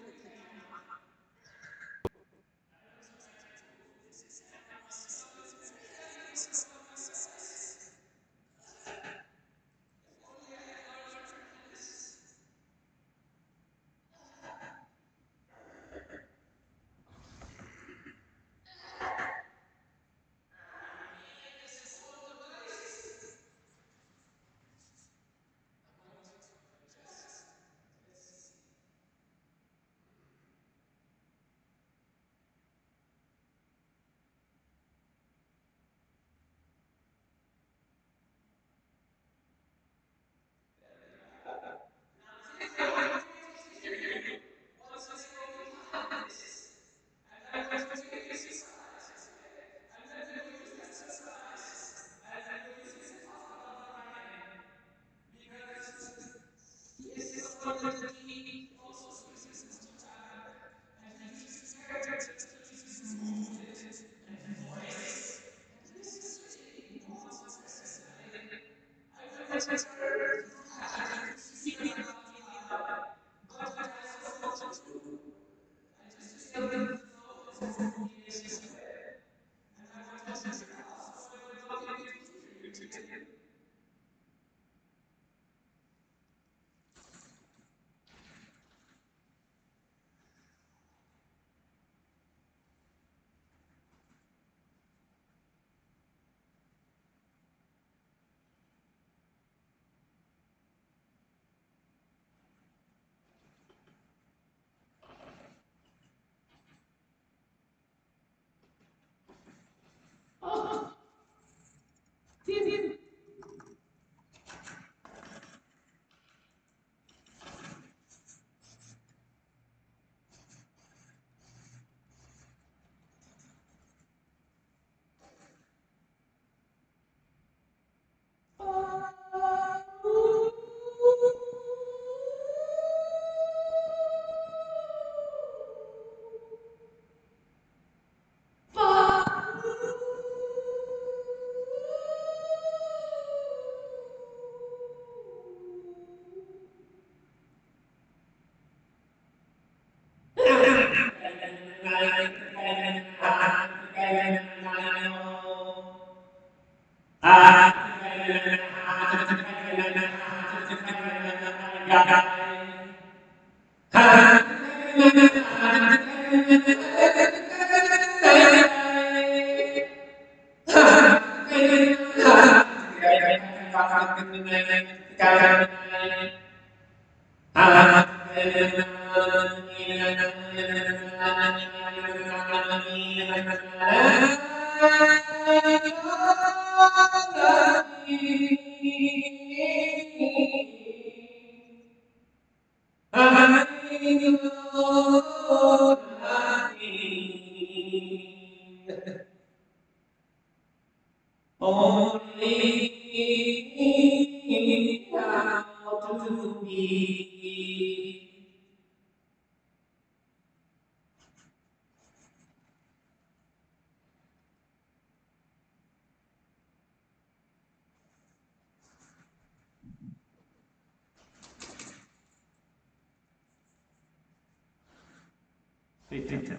Hey, Tim.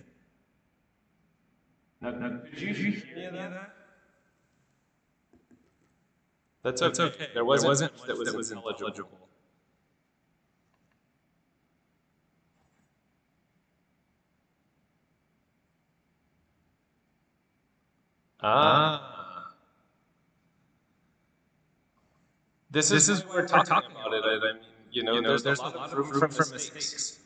Now, could you hear any of that? That's okay. There wasn't much that was intelligible. Ah. This is what we're talking about it. I mean, there's a lot of room for mistakes.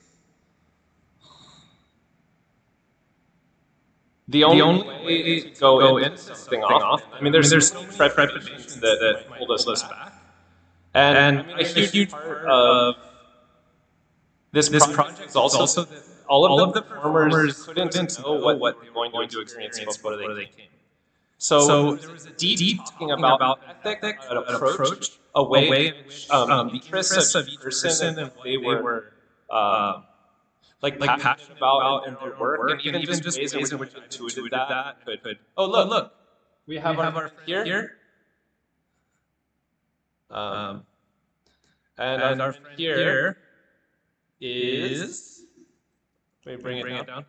The only way to go into something often, I mean, there's so many trepidations that hold us back. And I mean, a huge part of this project is also that all of the performers couldn't know what they were going to experience before they came. So there was a deep talking about ethic, an approach, a way in which the interests of each person and what they were like passionate about in their work, and even just ways in which intuited that could. Oh look, we have our friend here, and our friend here is. Let me bring it down.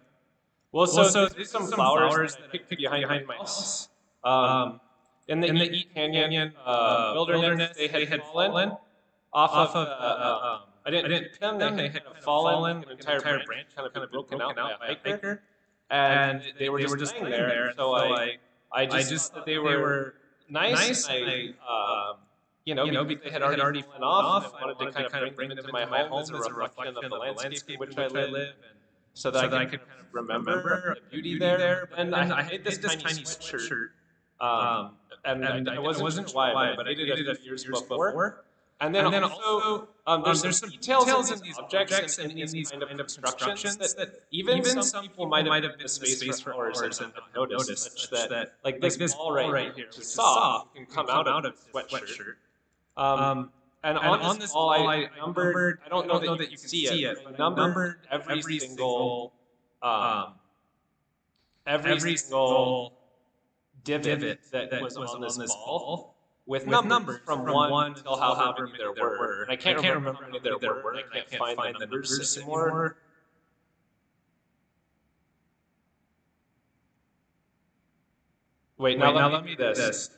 Well, so these are some flowers that I picked behind my mouse. In the Eat Canyon wilderness, they had fallen off of. I didn't pick them. They had fallen. An entire branch kind of been broken out by a hiker, and they were just laying there. So I just thought they were nice. And because they had already fallen off, I wanted to kind of bring them into my home as a reflection of the landscape in which I live, so that I could kind of remember the beauty there. And I made this tiny sweatshirt. And I wasn't sure why, but I did it a few years before. And then also, there's some details in these objects and in these kind of constructions that even some people might have been in the space for hours and not noticed, such that, like this ball right here, which is soft, can come out of the sweatshirt. And on this ball, I numbered, I don't know that you can see it, but I numbered every single divot that was on this ball with numbers from 1 until however many there were. And I can't remember how many there were. I can't find the numbers anymore. Wait, now let me do this.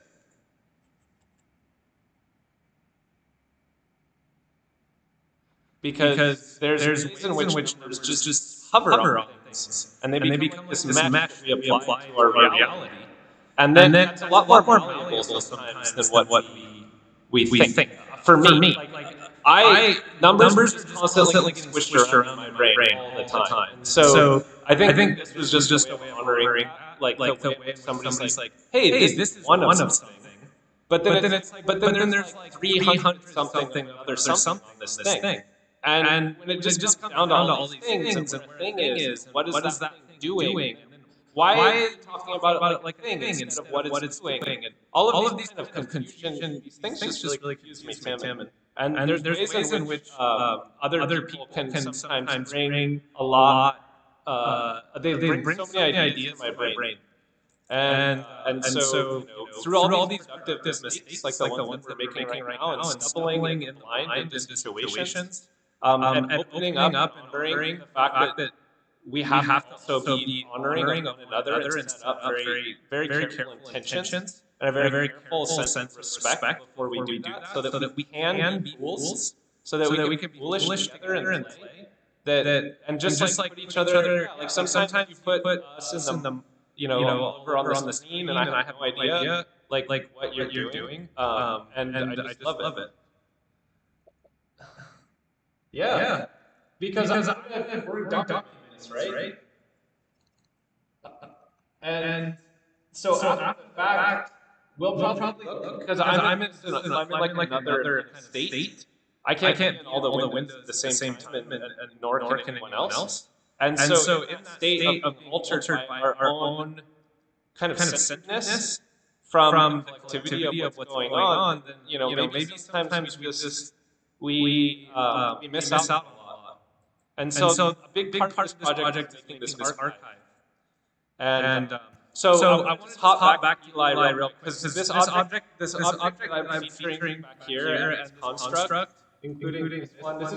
Because there's ways in which numbers just hover on things, and they become this mesh we apply to our reality. And then that's a lot more valuable sometimes than what we think. For me, numbers are just constantly getting switched around in my brain all the time. So I think this was just a way of honoring like the way somebody's like, hey, this is one of something. But then there's like 300 something other something on this thing. And when it just comes down to all these things, and what a thing is, what is that thing doing? Why are you talking about it like a thing instead of what it's doing? And all of these kind of confusion, these things just really confuse me, Tim. And there's ways in which other people can sometimes bring a lot. They bring so many ideas to my brain. And so through all these productive mistakes, like the ones that we're making right now, and stumbling in line into situations, and opening up and honoring the fact that we have to also be honoring one another and set up very careful intentions. and a very careful sense of respect before we do that, so that we can be fools, so that we can be foolish together and play. And just like put each other, yeah, like sometimes you put us in the, over on the screen, and I have no idea like what you're doing, and I just love it. Yeah, because I'm gonna Word documents, right? And so after the fact, we'll probably look, because I'm in like another kind of state. I can't be in all the windows at the same time, and nor can anyone else. And so in that state of being altered by our own kind of centeredness from the collectivity of what's going on, then maybe sometimes we miss out on a lot. And so a big part of this project is making this archive. And so I wanted to hop back to Eli real, because this object that I'm featuring back here and this construct, including this one, this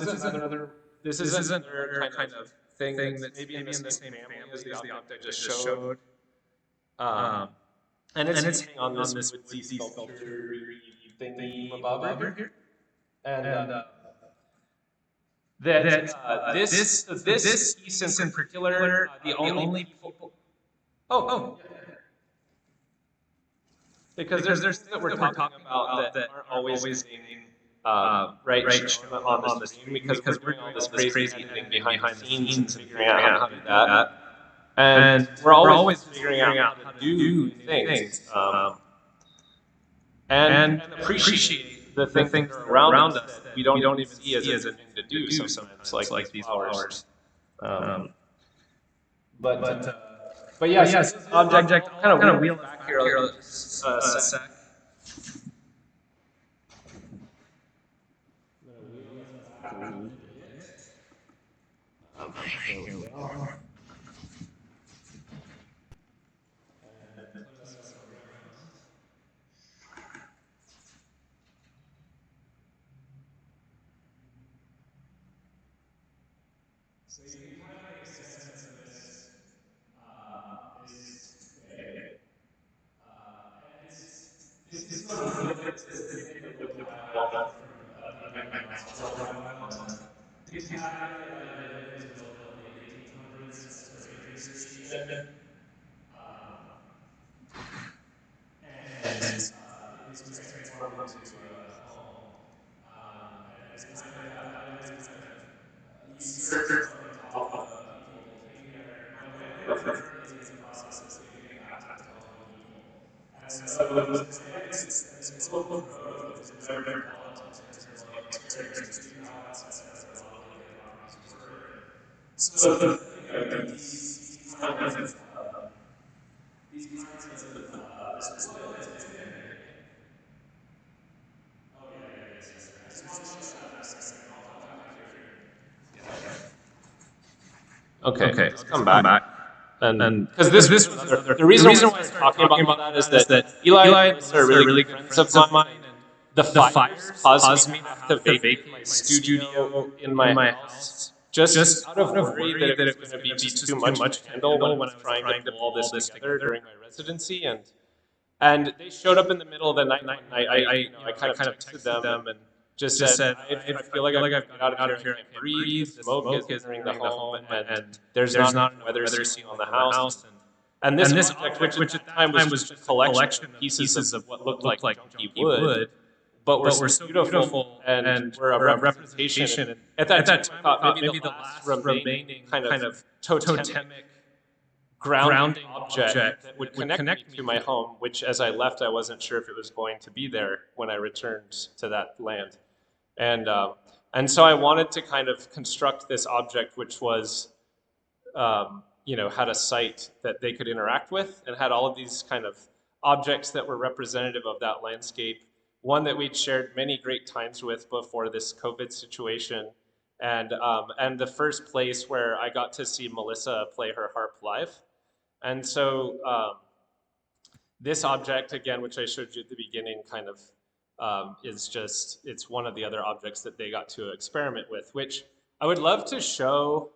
is another kind of thing that's maybe in the same family as the object I just showed. And it's hanging on this woodsy sculpture thingy above here. And this piece in particular, the only people. Oh, yeah. Because there's things that we're talking about that aren't always being shown on the screen, because we're doing all this crazy editing behind the scenes and figuring out how to do that. And we're always figuring out how to do things. And appreciate the things that are around us that we don't even see as a thing to do sometimes, like these flowers. But yeah, so this object, kind of wheel back here a sec. Here we go. So you can kind of make sense of this way. And this is what I'm looking at, this thing that looked like from being my nostril profile. These happened in a building that was built in the 1800s as a radio station. And it was transformed into a home. And it's kind of that building is kind of usurped from the top of the people living there. My landlord currently is in the process of moving it back to helping people. And so this land is this open road that was never developed in terms of like experiments with tree habitats, et cetera. A lot of really good properties were. So the thing of these kinds of this oil is mimicking. Oh yeah, sorry. I just want to show that for a second. I'll come back here. Okay, let's come back. And because this was the reason why I'm talking about that is that Eli and Melissa are really good friends of mine. The fires caused me to have to vacate my studio in my house, just out of worry that it was going to be just too much to handle when I'm trying to pull all this together during my residency. And they showed up in the middle of the night, and I kind of texted them and just said, I feel like I've got out of here, I can't breathe, smoke is entering the home, and there's not weather seal on the house. And this object, which at the time was just a collection of pieces of what looked like junky wood, but were so beautiful and were a representation. And at that time, I thought maybe the last remaining kind of totemic grounding object that would connect me to my home, which as I left, I wasn't sure if it was going to be there when I returned to that land. And so I wanted to kind of construct this object, which was, had a site that they could interact with and had all of these kind of objects that were representative of that landscape. One that we'd shared many great times with before this COVID situation. And the first place where I got to see Melissa play her harp live. And so this object, again, which I showed you at the beginning, kind of it's one of the other objects that they got to experiment with, which I would love to show.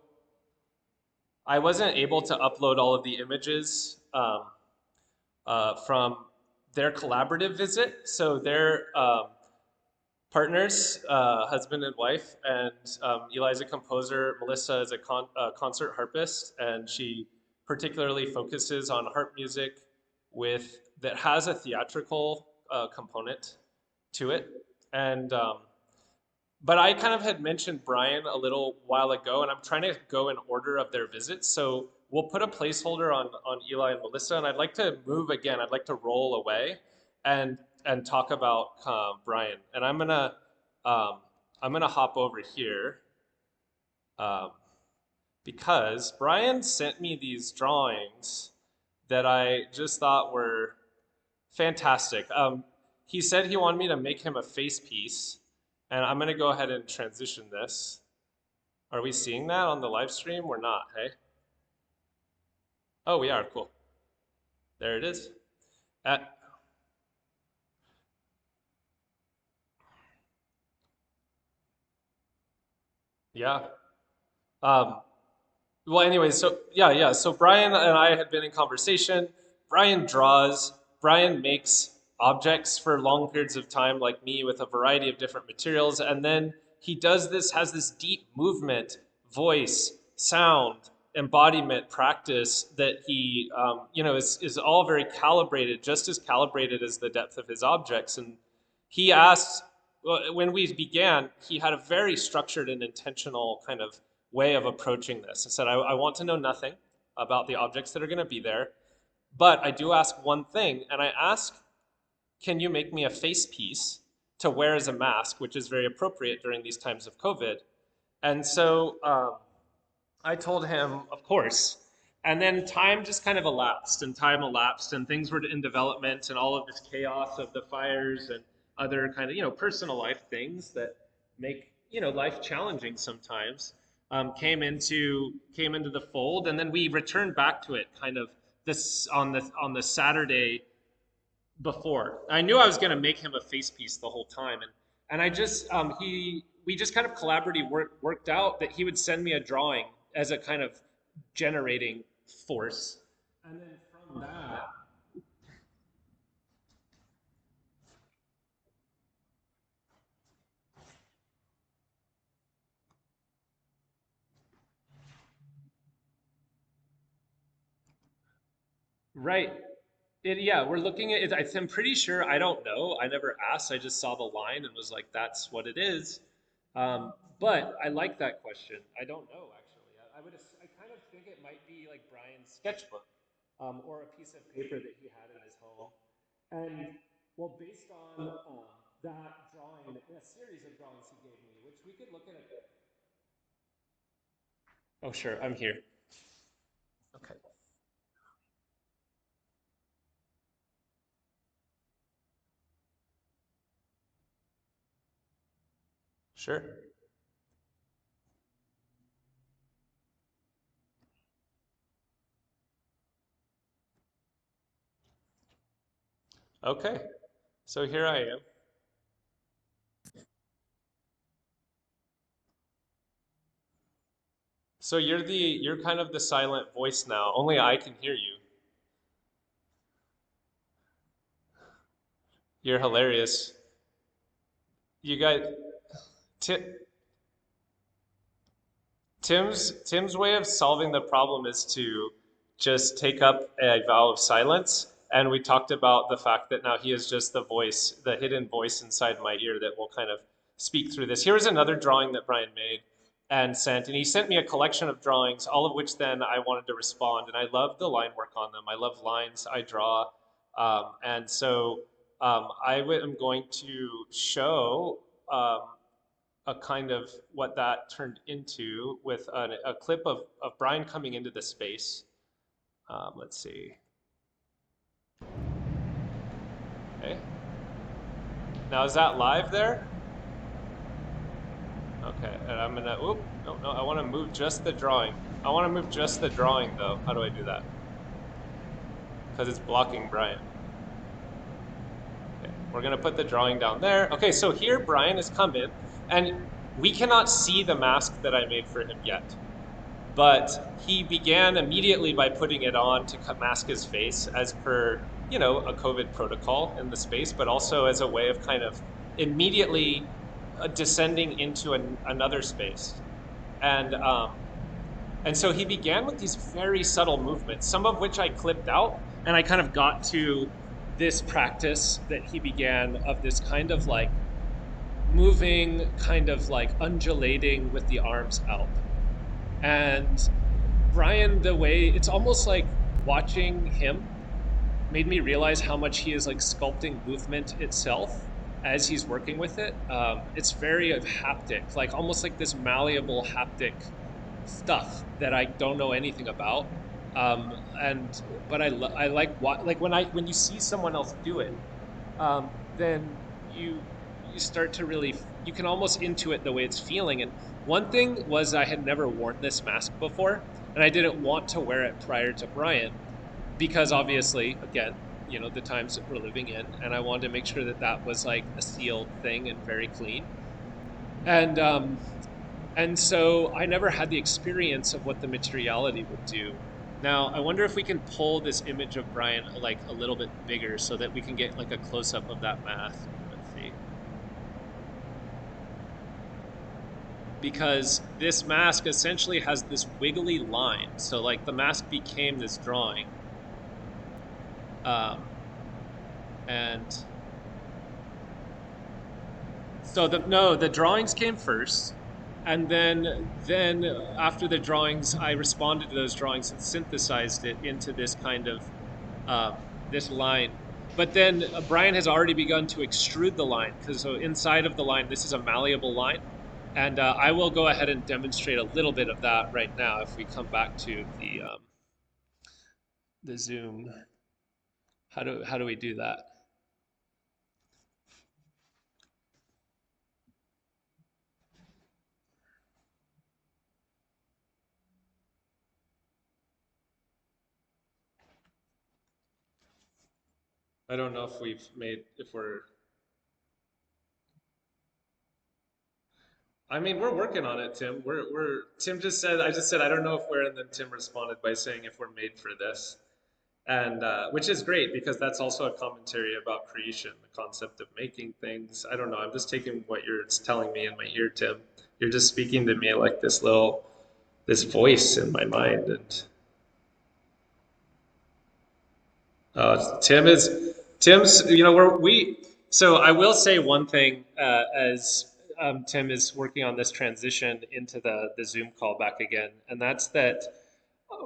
I wasn't able to upload all of the images from their collaborative visit. So they're partners, husband and wife, and Eli's a composer. Melissa is a concert harpist, and she particularly focuses on harp music that has a theatrical component to it. And but I kind of had mentioned Brian a little while ago, and I'm trying to go in order of their visits. So we'll put a placeholder on Eli and Melissa, and I'd like to move again. I'd like to roll away and talk about Brian. And I'm gonna hop over here because Brian sent me these drawings that I just thought were fantastic. He said he wanted me to make him a face piece, and I'm gonna go ahead and transition this. Are we seeing that on the live stream? We're not, hey? Oh, we are, cool. There it is. Yeah. Well, anyway, so yeah. So Brian and I had been in conversation. Brian draws. Brian makes objects for long periods of time, like me, with a variety of different materials, and then he has this deep movement, voice, sound, embodiment practice that he, is all very calibrated, just as calibrated as the depth of his objects. And he asked, well, when we began, he had a very structured and intentional kind of way of approaching this. I said, I want to know nothing about the objects that are going to be there, but I do ask one thing, and I ask, can you make me a face piece to wear as a mask, which is very appropriate during these times of COVID? And so I told him, of course. And then time just kind of elapsed, and things were in development, and all of this chaos of the fires and other kind of, personal life things that make, life challenging sometimes, came into the fold. And then we returned back to it kind of this on the Saturday before. I knew I was going to make him a face piece the whole time, and I just we just kind of collaboratively worked out that he would send me a drawing as a kind of generating force, and then from that. Right. Yeah, we're looking at it. I'm pretty sure, I don't know. I never asked. I just saw the line and was like, that's what it is. But I like that question. I don't know, actually. I kind of think it might be like Brian's sketchbook, or a piece of paper that he had in his home. And well, based on that drawing, a series of drawings he gave me, which we could look at. Oh, sure, I'm here. Okay. Sure. Okay. So here I am. So you're kind of the silent voice now. Only I can hear you. You're hilarious. You guys, Ti- Tim's way of solving the problem is to just take up a vow of silence. And we talked about the fact that now he is just the voice, the hidden voice inside my ear that will kind of speak through this. Here was another drawing that Brian made and sent, and he sent me a collection of drawings, all of which then I wanted to respond. And I love the line work on them. I love lines I draw. And so am going to show a kind of what that turned into with a clip of Brian coming into the space. Let's see. Okay. Now is that live there? Okay, and I'm gonna, oop, no, I wanna move just the drawing. I wanna move just the drawing though. How do I do that? Because it's blocking Brian. Okay, we're gonna put the drawing down there. Okay, so here Brian has come in, and we cannot see the mask that I made for him yet. But he began immediately by putting it on to mask his face as per you know, a COVID protocol in the space, but also as a way of kind of immediately descending into another space. And and so he began with these very subtle movements, some of which I clipped out, and I kind of got to this practice that he began of this kind of like moving, kind of like undulating with the arms out. And Brian, the way it's almost like watching him made me realize how much he is like sculpting movement itself as he's working with it. It's very haptic, like almost like this malleable haptic stuff that I don't know anything about. And but I like what like when you see someone else do it, then you start to really you can almost intuit the way it's feeling. And one thing was I had never worn this mask before, and I didn't want to wear it prior to Brian because obviously, again, you know, the times that we're living in, and I wanted to make sure that that was like a sealed thing and very clean. And so I never had the experience of what the materiality would do. Now, I wonder if we can pull this image of Brian like a little bit bigger so that we can get like a close up of that mask. Let's see. Because this mask essentially has this wiggly line. So like the mask became this drawing. And so the drawings came first, and then after the drawings, I responded to those drawings and synthesized it into this kind of this line. But then Brian has already begun to extrude the line because so inside of the line, this is a malleable line, and I will go ahead and demonstrate a little bit of that right now if we come back to the Zoom. How do we do that? I don't know if we're. I mean, we're working on it, Tim. Tim just said, I just said, I don't know if we're, and then Tim responded by saying if we're made for this. And which is great because that's also a commentary about creation, the concept of making things. I don't know. I'm just taking what you're telling me in my ear, Tim. You're just speaking to me like this voice in my mind. And Tim's, you know, so I will say one thing as Tim is working on this transition into the Zoom call back again, and that's that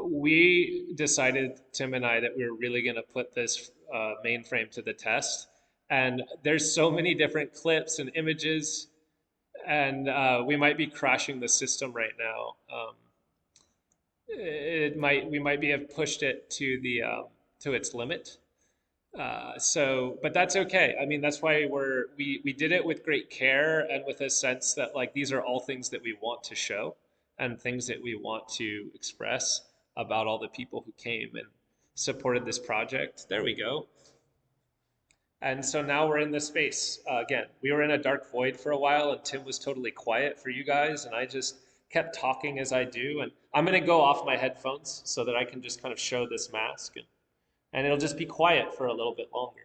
we decided, Tim and I, that we were really going to put this mainframe to the test. And there's so many different clips and images, and we might be crashing the system right now. We might be have pushed it to the to its limit. But that's okay. I mean, that's why we did it with great care and with a sense that like these are all things that we want to show and things that we want to express about all the people who came and supported this project. There we go. And so now we're in this space again. We were in a dark void for a while, and Tim was totally quiet for you guys, and I just kept talking as I do. And I'm gonna go off my headphones so that I can just kind of show this mask, and it'll just be quiet for a little bit longer.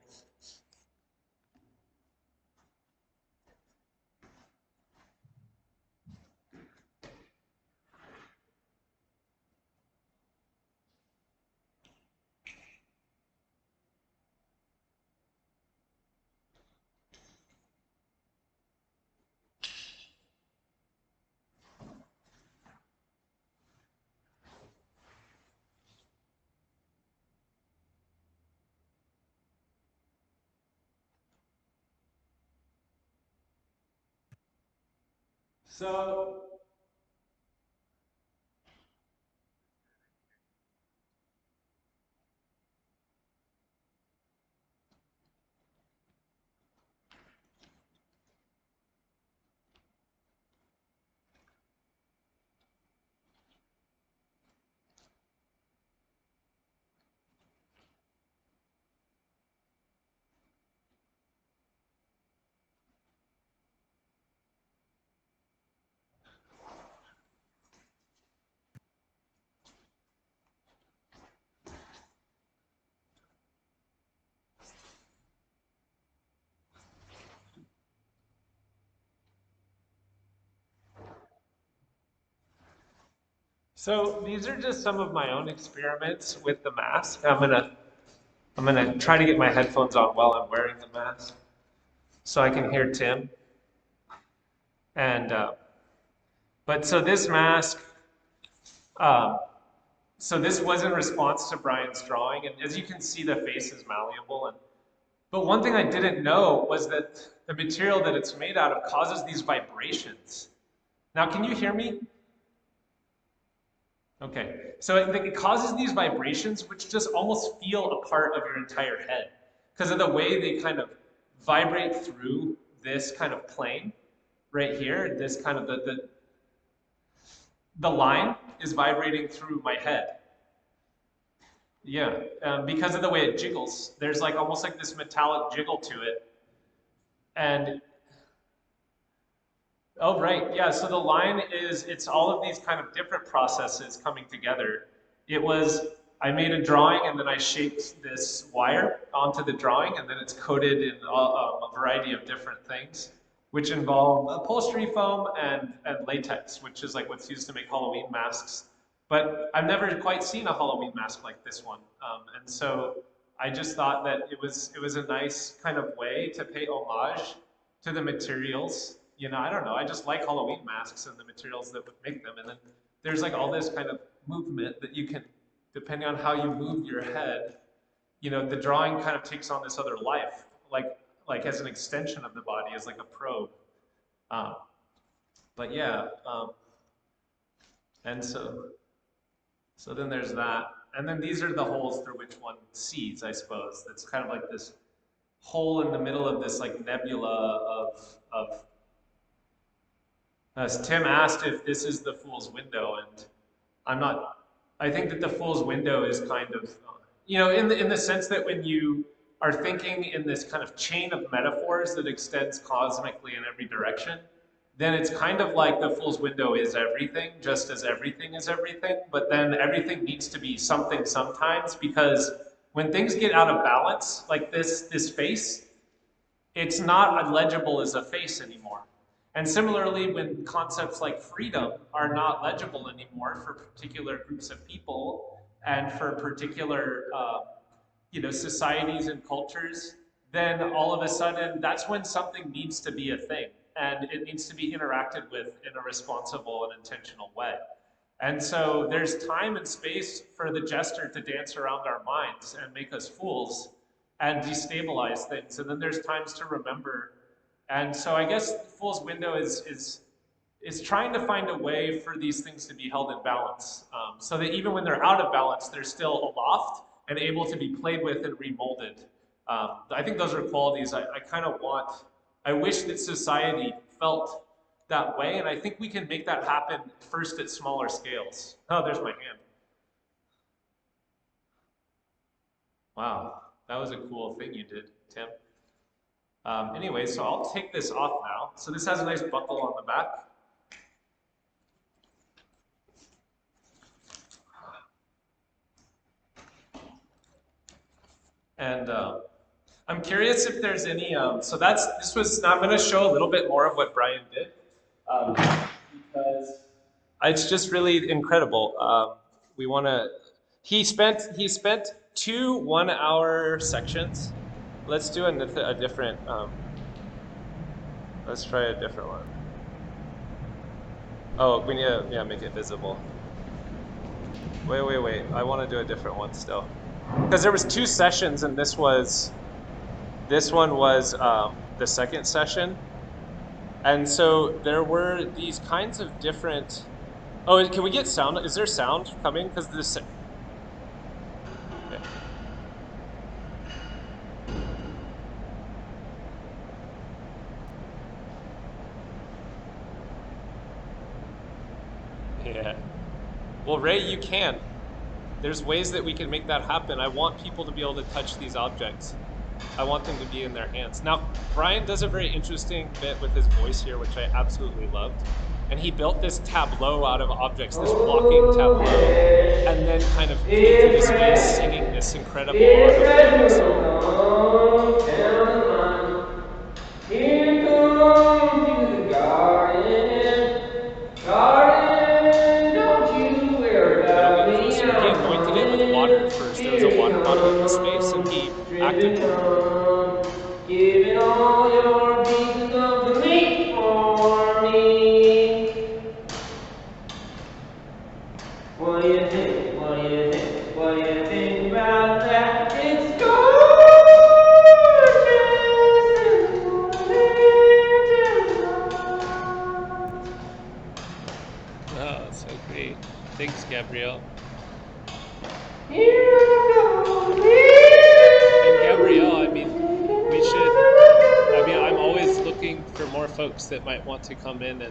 So So these are just some of my own experiments with the mask. I'm gonna try to get my headphones on while I'm wearing the mask, so I can hear Tim. And but so this mask, uh, so this was in response to Brian's drawing, and as you can see, the face is malleable. But one thing I didn't know was that the material that it's made out of causes these vibrations. Now, can you hear me? Okay, so it causes these vibrations which just almost feel a part of your entire head because of the way they kind of vibrate through this kind of plane right here. This kind of the line is vibrating through my head. Yeah, because of the way it jiggles. There's like almost like this metallic jiggle to it. And oh, right. Yeah. So the line it's all of these kind of different processes coming together. I made a drawing and then I shaped this wire onto the drawing and then it's coated in a variety of different things, which involve upholstery foam and latex, which is like what's used to make Halloween masks. But I've never quite seen a Halloween mask like this one. And so I just thought that it was a nice kind of way to pay homage to the materials. I don't know. I just like Halloween masks and the materials that would make them. And then there's like all this kind of movement that you can, depending on how you move your head, the drawing kind of takes on this other life, like as an extension of the body, as like a probe. But yeah, and so then there's that. And then these are the holes through which one sees, I suppose. That's kind of like this hole in the middle of this like nebula of as Tim asked if this is the fool's window, and I think that the fool's window is kind of, in the sense that when you are thinking in this kind of chain of metaphors that extends cosmically in every direction, then it's kind of like the fool's window is everything, just as everything is everything, but then everything needs to be something sometimes, because when things get out of balance, like this face, it's not legible as a face anymore. And similarly, when concepts like freedom are not legible anymore for particular groups of people and for particular societies and cultures, then all of a sudden that's when something needs to be a thing and it needs to be interacted with in a responsible and intentional way. And so there's time and space for the jester to dance around our minds and make us fools and destabilize things. And then there's times to remember. And so I guess Fool's Window is trying to find a way for these things to be held in balance, so that even when they're out of balance, they're still aloft and able to be played with and remolded. I think those are qualities I kind of want. I wish that society felt that way, and I think we can make that happen first at smaller scales. Oh, there's my hand. Wow, that was a cool thing you did, Tim. Anyway, so I'll take this off now. So this has a nice buckle on the back. And I'm curious if there's any, now I'm gonna show a little bit more of what Brian did, because it's just really incredible. He spent 2 1-hour sections. Let's do a different, let's try a different one. Oh, we need to, make it visible. Wait, I want to do a different one still. Because there was 2 sessions and this one was the second session. And so there were these kinds of different, oh, can we get sound? Is there sound coming? Because this, okay. Yeah. Well, Ray, you can. There's ways that we can make that happen. I want people to be able to touch these objects. I want them to be in their hands. Now, Brian does a very interesting bit with his voice here, which I absolutely loved. And he built this tableau out of objects, this walking tableau, and then kind of came through the space singing this incredible automatic song. Here comes to the garden, don't you wear Oh, so great. Thanks, Gabrielle. And Gabrielle, I mean, I'm always looking for more folks that might want to come in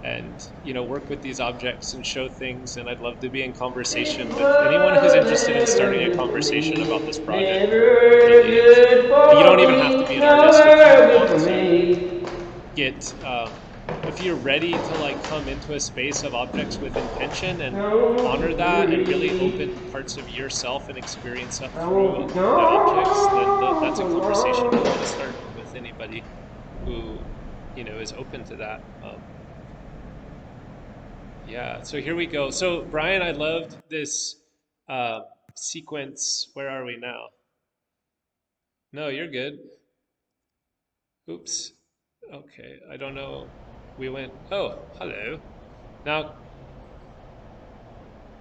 and work with these objects and show things, and I'd love to be in conversation with anyone who's interested in starting a conversation about this project. Really is. You don't even have to be an artist if you want to get if you're ready to like come into a space of objects with intention and honor that and really open parts of yourself and experience up through the objects, then that's a conversation I want to start with anybody who is open to that. Yeah, so here we go. So Brian, I loved this uh, sequence. Where are we now? No, you're good. Oops. Okay, I don't know. We went, oh, hello. Now,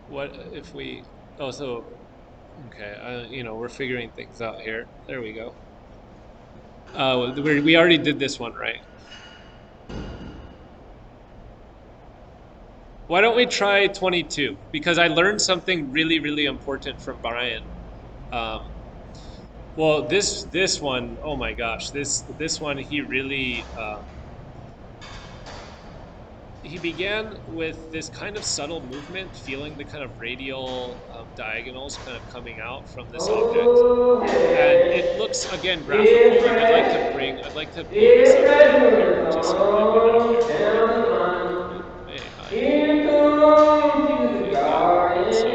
what if we, oh, so, okay, we're figuring things out here. There we go. We already did this one, right? Why don't we try 22? Because I learned something really, really important from Brian. Um, well, this one, oh my gosh, this one he really he began with this kind of subtle movement, feeling the kind of radial diagonals kind of coming out from this object. And it looks again graphical, but I'd like to blow this up a little here just so that we have like a bit more of a movement. Hey, hi. Okay, good. And so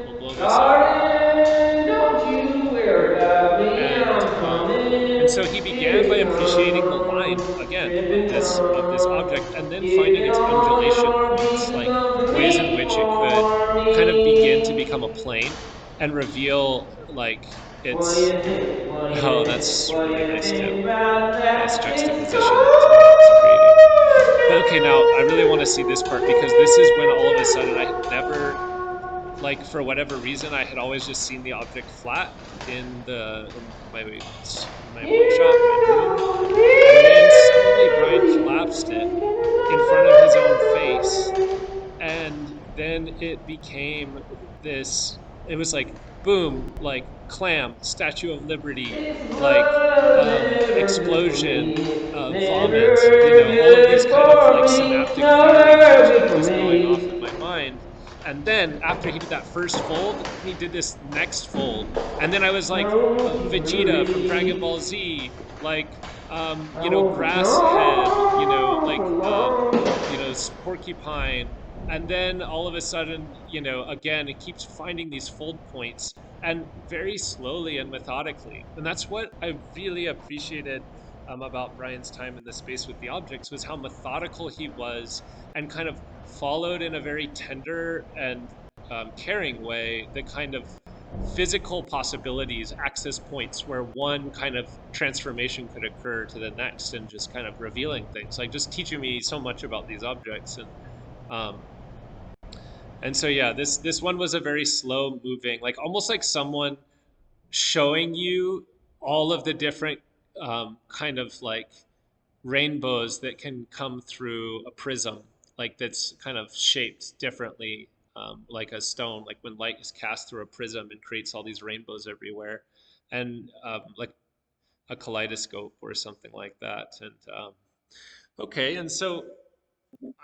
we'll blow this up. Darling, don't you worry about me, And I'm so he coming. began by Here appreciating the line comes again tripping of this Tom. object, and then finding its Getting undulation on points, Jesus like of the ways in week which it could for kind of begin to me. become a plane and reveal like What do its. you think? What do you Oh, think? that's What do really you nice, Tim. think about that? Nice It's juxtaposition that Tim is creating. But okay, now I really want to see this part because this is when all of a sudden I had never, like, for whatever reason, I had always just seen the object flat in my workshop, my room, and then suddenly Brian collapsed it in front of his own face, and then it became this. It was like boom, like clam, Statue of Liberty, like explosion, vomit, all of these kind of like synaptic firing motions were just going off in my mind. And then after he did that first fold, he did this next fold. And then I was like, Vegeta from Dragon Ball Z, like, grass head, porcupine. And then all of a sudden, again, it keeps finding these fold points and very slowly and methodically. And that's what I really appreciated about Brian's time in the space with the objects was how methodical he was and kind of followed in a very tender and caring way the kind of physical possibilities, access points where one kind of transformation could occur to the next and just kind of revealing things, like just teaching me so much about these objects. Um, and so yeah, this one was a very slow moving, like almost like someone showing you all of the different kind of like rainbows that can come through a prism, like that's kind of shaped differently, like a stone, like when light is cast through a prism and creates all these rainbows everywhere, and like a kaleidoscope or something like that. And okay, and so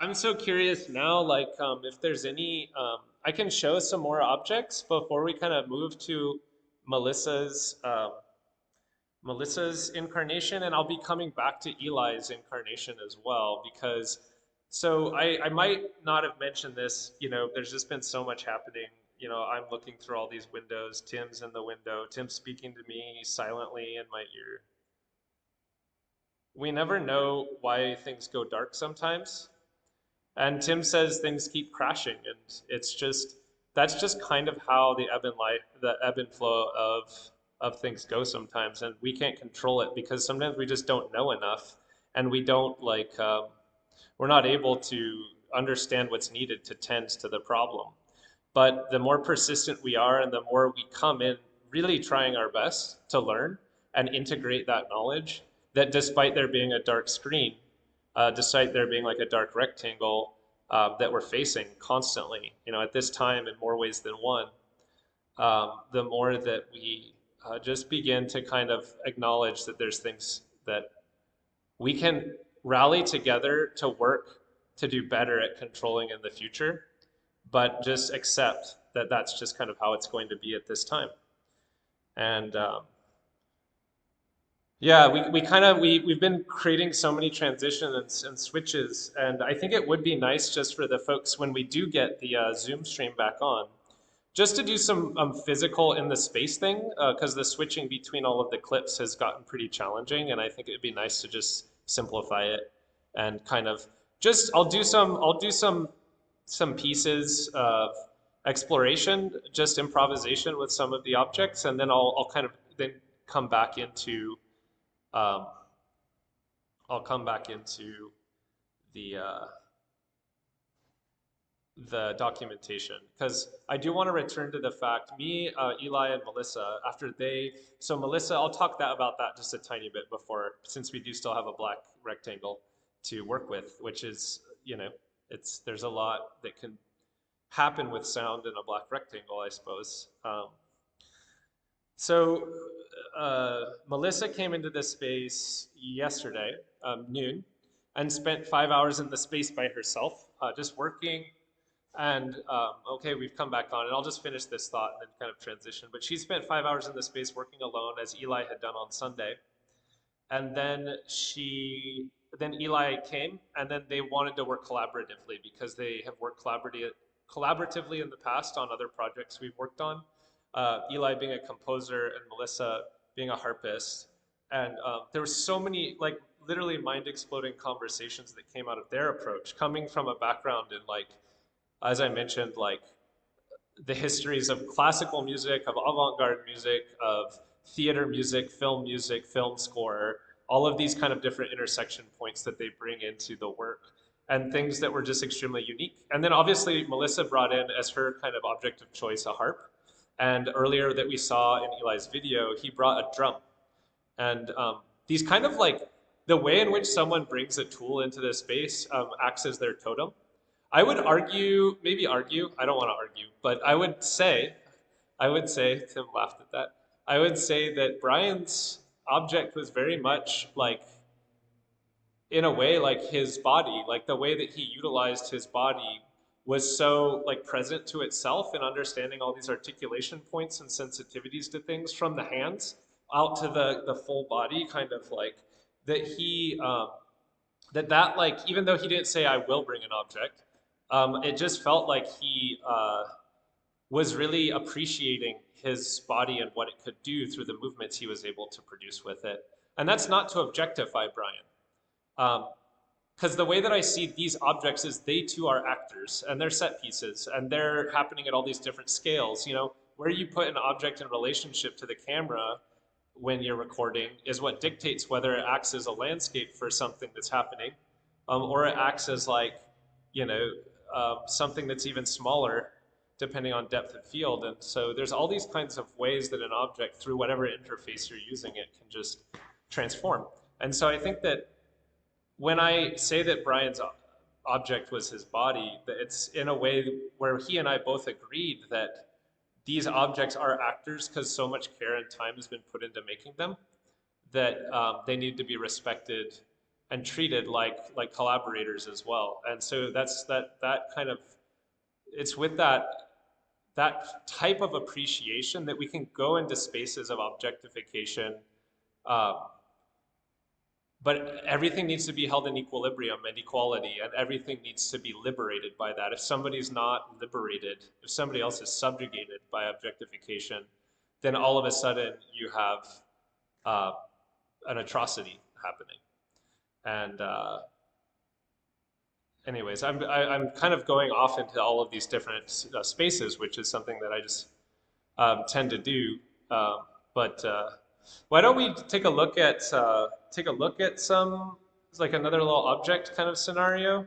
I'm so curious now, like if there's any, I can show some more objects before we kind of move to Melissa's Melissa's incarnation, and I'll be coming back to Eli's incarnation as well, because so I might not have mentioned this, there's just been so much happening. I'm looking through all these windows. Tim's in the window. Tim's speaking to me silently in my ear. We never know why things go dark sometimes. And Tim says things keep crashing, and it's just that's just kind of how the ebb and flow of things go sometimes, and we can't control it because sometimes we just don't know enough, and we don't we're not able to understand what's needed to tend to the problem. But the more persistent we are, and the more we come in, really trying our best to learn and integrate that knowledge, that despite there being a dark screen, despite there being like a dark rectangle, that we're facing constantly, at this time in more ways than one, the more that we just begin to kind of acknowledge that there's things that we can rally together to work to do better at controlling in the future, but just accept that that's just kind of how it's going to be at this time. And yeah, we've been creating so many transitions and switches, and I think it would be nice just for the folks when we do get the Zoom stream back on, just to do some physical in the space thing, because the switching between all of the clips has gotten pretty challenging, and I think it'd be nice to just simplify it and kind of just I'll do some pieces of exploration, just improvisation with some of the objects, and then I'll kind of then come back into um, I'll come back into the uh, the documentation because I do want to return to the fact me, Eli, and Melissa so Melissa, I'll talk about that just a tiny bit before, since we do still have a black rectangle to work with, which is, there's a lot that can happen with sound in a black rectangle, I suppose. So Melissa came into this space yesterday, noon, and spent 5 hours in the space by herself, just working. And okay, we've come back on, and I'll just finish this thought and then kind of transition. But she spent 5 hours in the space working alone, as Eli had done on Sunday. And then Eli came, and then they wanted to work collaboratively because they have worked collaboratively in the past on other projects we've worked on. Eli being a composer and Melissa being a harpist. And there were so many, like, literally mind-exploding conversations that came out of their approach, coming from a background in, like, as I mentioned, like the histories of classical music, of avant-garde music, of theater music, film score, all of these kind of different intersection points that they bring into the work, and things that were just extremely unique. And then obviously Melissa brought in as her kind of object of choice a harp. And earlier that we saw in Eli's video, he brought a drum. And these kind of like, the way in which someone brings a tool into this space acts as their totem. I would argue, I don't want to argue, but I would say, Tim laughed at that. I would say that Brian's object was very much like, in a way, like his body, like the way that he utilized his body was so like present to itself and understanding all these articulation points and sensitivities to things from the hands out to the full body, kind of like that he, that like, even though he didn't say, I will bring an object, it just felt like he was really appreciating his body and what it could do through the movements he was able to produce with it. And that's not to objectify Brian. Because the way that I see these objects is they too are actors, and they're set pieces, and they're happening at all these different scales. Where you put an object in relationship to the camera when you're recording is what dictates whether it acts as a landscape for something that's happening, or it acts as like, something that's even smaller depending on depth of field. And so there's all these kinds of ways that an object, through whatever interface you're using it, can just transform. And so I think that when I say that Brian's object was his body, that it's in a way where he and I both agreed that these objects are actors because so much care and time has been put into making them, that they need to be respected and treated like collaborators as well. And so that's that kind of, it's with that type of appreciation that we can go into spaces of objectification, but everything needs to be held in equilibrium and equality, and everything needs to be liberated by that. If somebody's not liberated, if somebody else is subjugated by objectification, then all of a sudden you have an atrocity happening. And anyways, I'm kind of going off into all of these different spaces, which is something that I just tend to do. But why don't we take a look at some, like, another little object kind of scenario?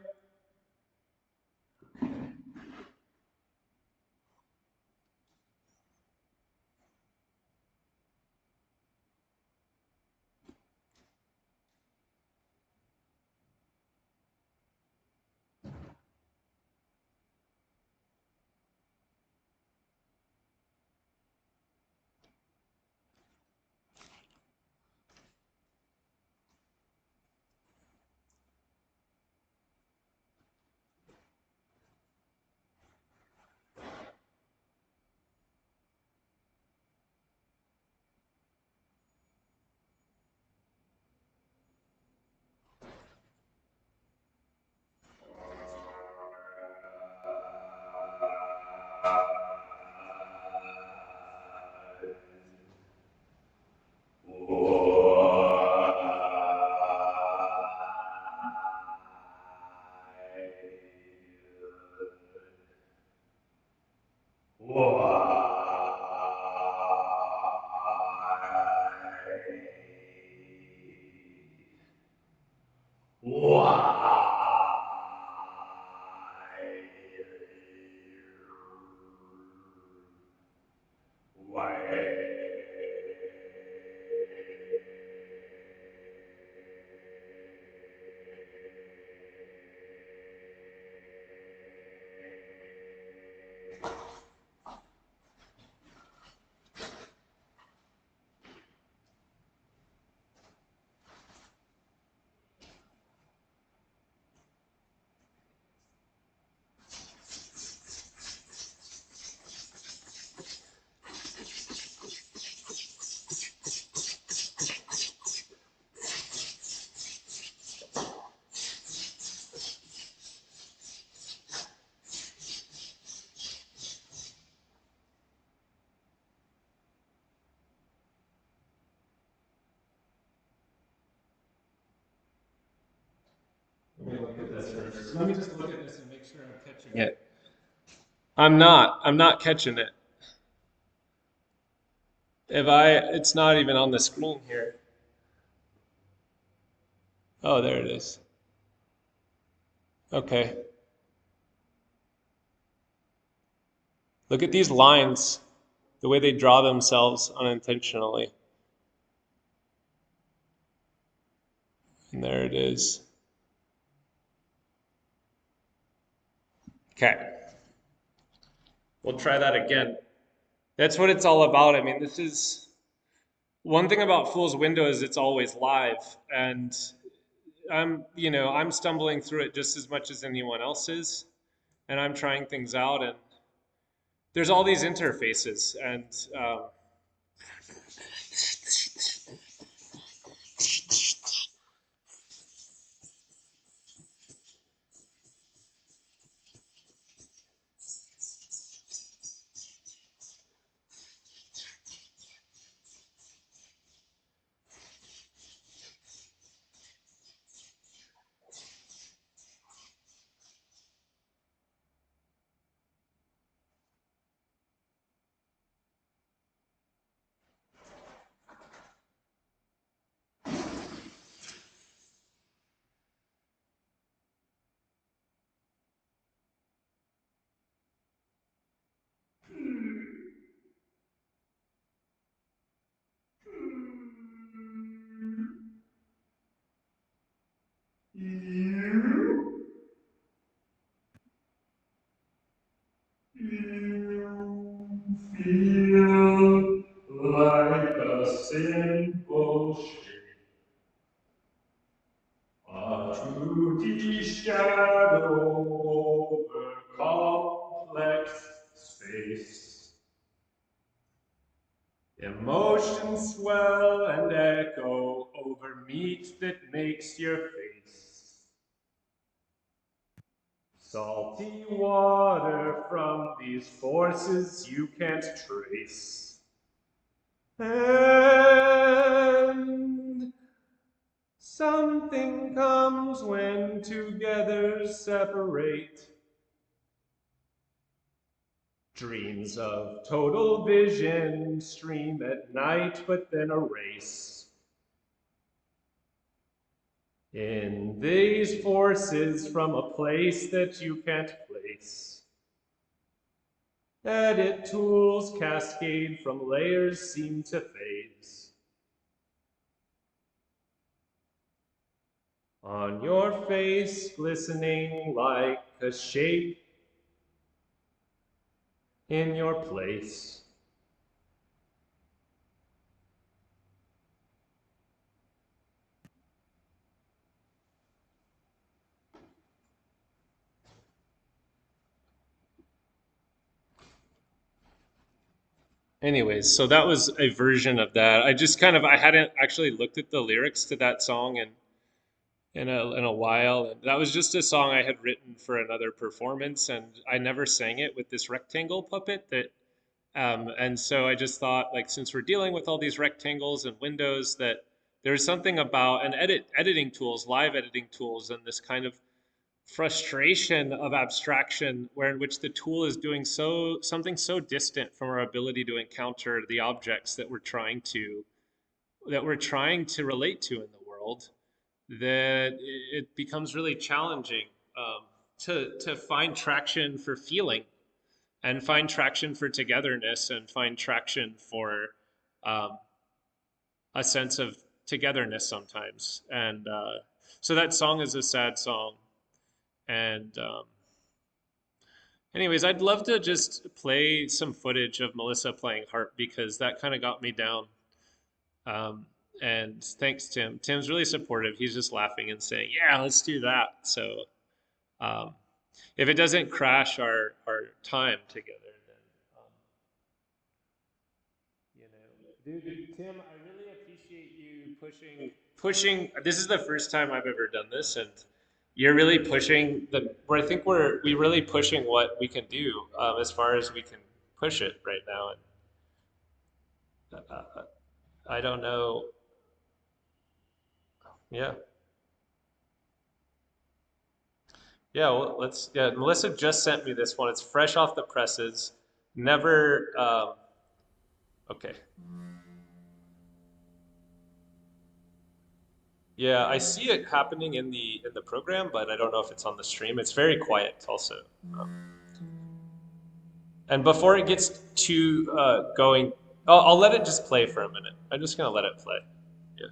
Let me look at this first. Let me just look at this and make sure I'm catching it. I'm not catching it. It's not even on the screen here. Oh, there it is. Okay. Look at these lines, the way they draw themselves unintentionally. And there it is. Okay. We'll try that again. That's what it's all about. I mean, this is one thing about Fool's Window is it's always live, and I'm stumbling through it just as much as anyone else is, and I'm trying things out, and there's all these interfaces, and feel like a simple shape, a 2D shadow over complex space. Emotions swell and echo over meat that makes your face. Salty water from these forces you can't trace. And something comes when together separate. Dreams of total vision stream at night but then erase. In these forces from a place that you can't place. Edit tools cascade from layers seem to phase. On your face, glistening like a shape in your place. Anyways, so that was a version of that. I hadn't actually looked at the lyrics to that song in a while. And that was just a song I had written for another performance, and I never sang it with this rectangle puppet and so I just thought, like, since we're dealing with all these rectangles and windows, that there's something about editing tools, live editing tools, and this kind of frustration of abstraction, where in which the tool is doing something so distant from our ability to encounter the objects that we're trying to relate to in the world, that it becomes really challenging to find traction for feeling, and find traction for togetherness, and find traction for a sense of togetherness sometimes. And so that song is a sad song. And anyways, I'd love to just play some footage of Melissa playing harp, because that kind of got me down. And thanks, Tim. Tim's really supportive. He's just laughing and saying, yeah, let's do that. So if it doesn't crash our time together, then, dude, Tim, I really appreciate you pushing. This is the first time I've ever done this, and you're really pushing I think we really pushing what we can do as far as we can push it right now. And I don't know. Yeah. Yeah, well, yeah, Melissa just sent me this one. It's fresh off the presses. Never, okay. Yeah, I see it happening in the program, but I don't know if it's on the stream. It's very quiet also. And before it gets too going, I'll let it just play for a minute. I'm just gonna let it play. Yeah.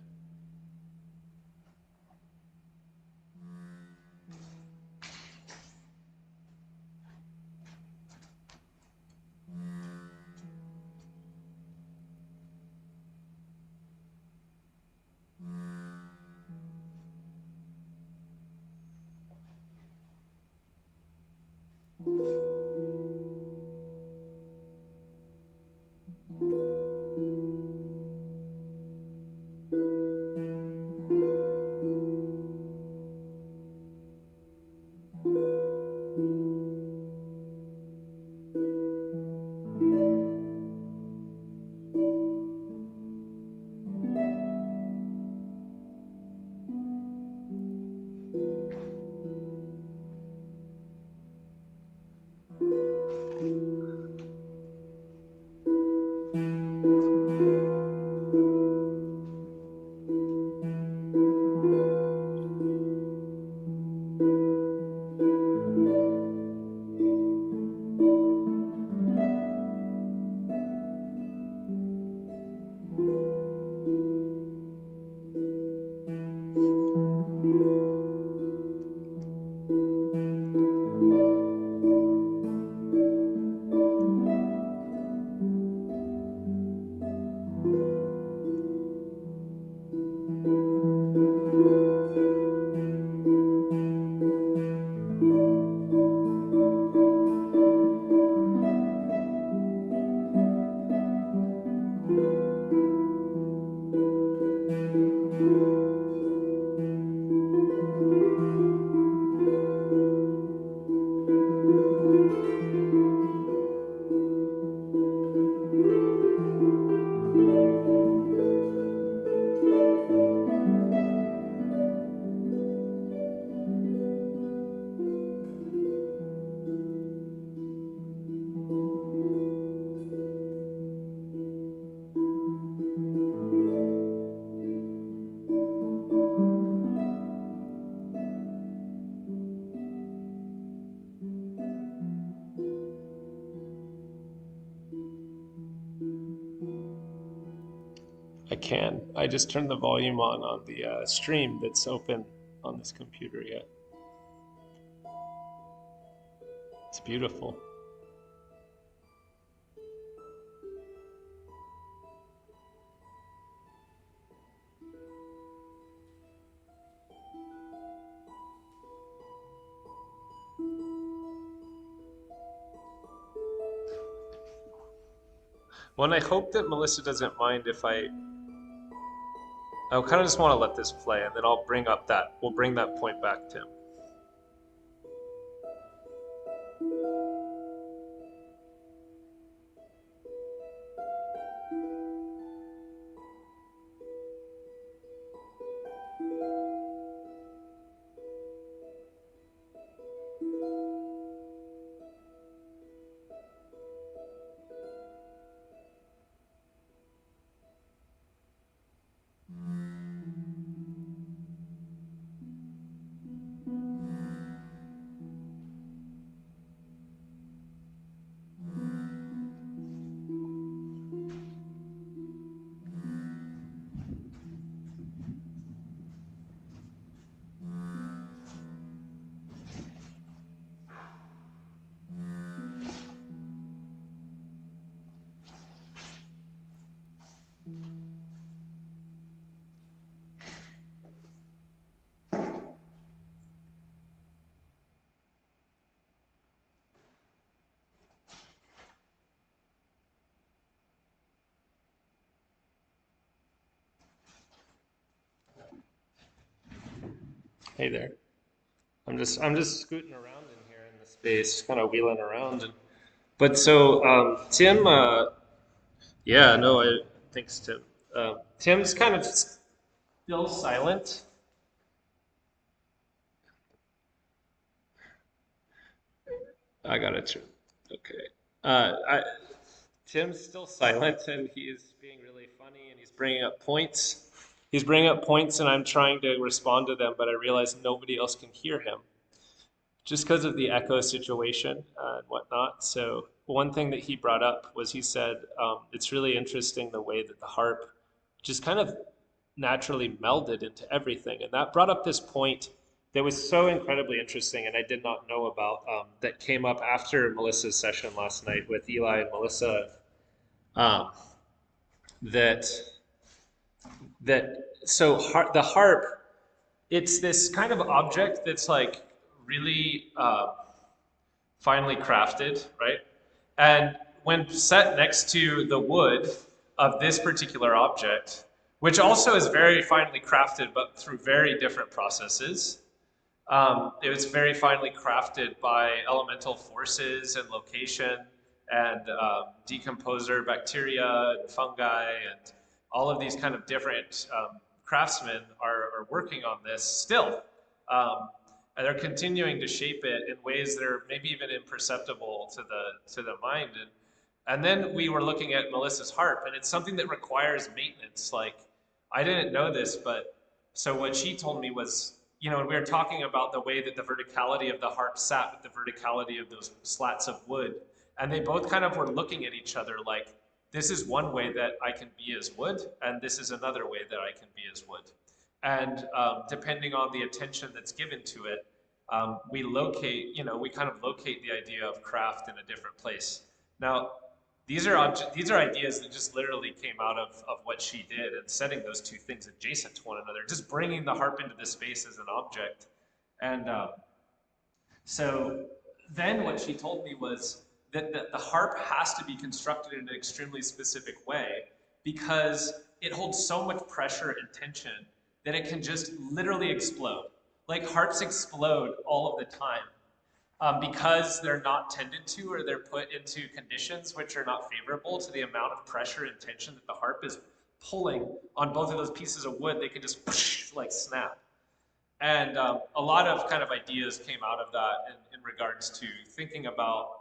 I can. I just turned the volume on the stream that's open on this computer. Yeah, it's beautiful. Well, and I hope that Melissa doesn't mind if I kind of just want to let this play, and then we'll bring that point back, Tim. Hey there. I'm just scooting around in here in the space, kind of wheeling around. But so Tim, yeah, no, thanks Tim. Tim's kind of still silent. I got it. Okay. Tim's still silent, and he's being really funny, and he's bringing up points. He's bringing up points, and I'm trying to respond to them, but I realize nobody else can hear him, just because of the echo situation and whatnot. So one thing that he brought up was he said it's really interesting the way that the harp just kind of naturally melded into everything, and that brought up this point that was so incredibly interesting, and I did not know about that came up after Melissa's session last night with Eli and Melissa. Um, that the harp, it's this kind of object that's like really finely crafted, right? And when set next to the wood of this particular object, which also is very finely crafted, but through very different processes, it was very finely crafted by elemental forces and location and decomposer bacteria and fungi and all of these kind of different craftsmen are working on this still. And they're continuing to shape it in ways that are maybe even imperceptible to the mind. And then we were looking at Melissa's harp, and it's something that requires maintenance. Like, I didn't know this, but so what she told me was, you know, we were talking about the way that the verticality of the harp sat with the verticality of those slats of wood. And they both kind of were looking at each other like, this is one way that I can be as wood, and this is another way that I can be as wood. And depending on the attention that's given to it, we locate, you know, we kind of locate the idea of craft in a different place. Now, these are ideas that just literally came out of what she did and setting those two things adjacent to one another, just bringing the harp into this space as an object. And so then what she told me was that the harp has to be constructed in an extremely specific way because it holds so much pressure and tension that it can just literally explode. Like harps explode all of the time because they're not tended to or they're put into conditions which are not favorable to the amount of pressure and tension that the harp is pulling on both of those pieces of wood. They can just whoosh, like snap. And a lot of kind of ideas came out of that in regards to thinking about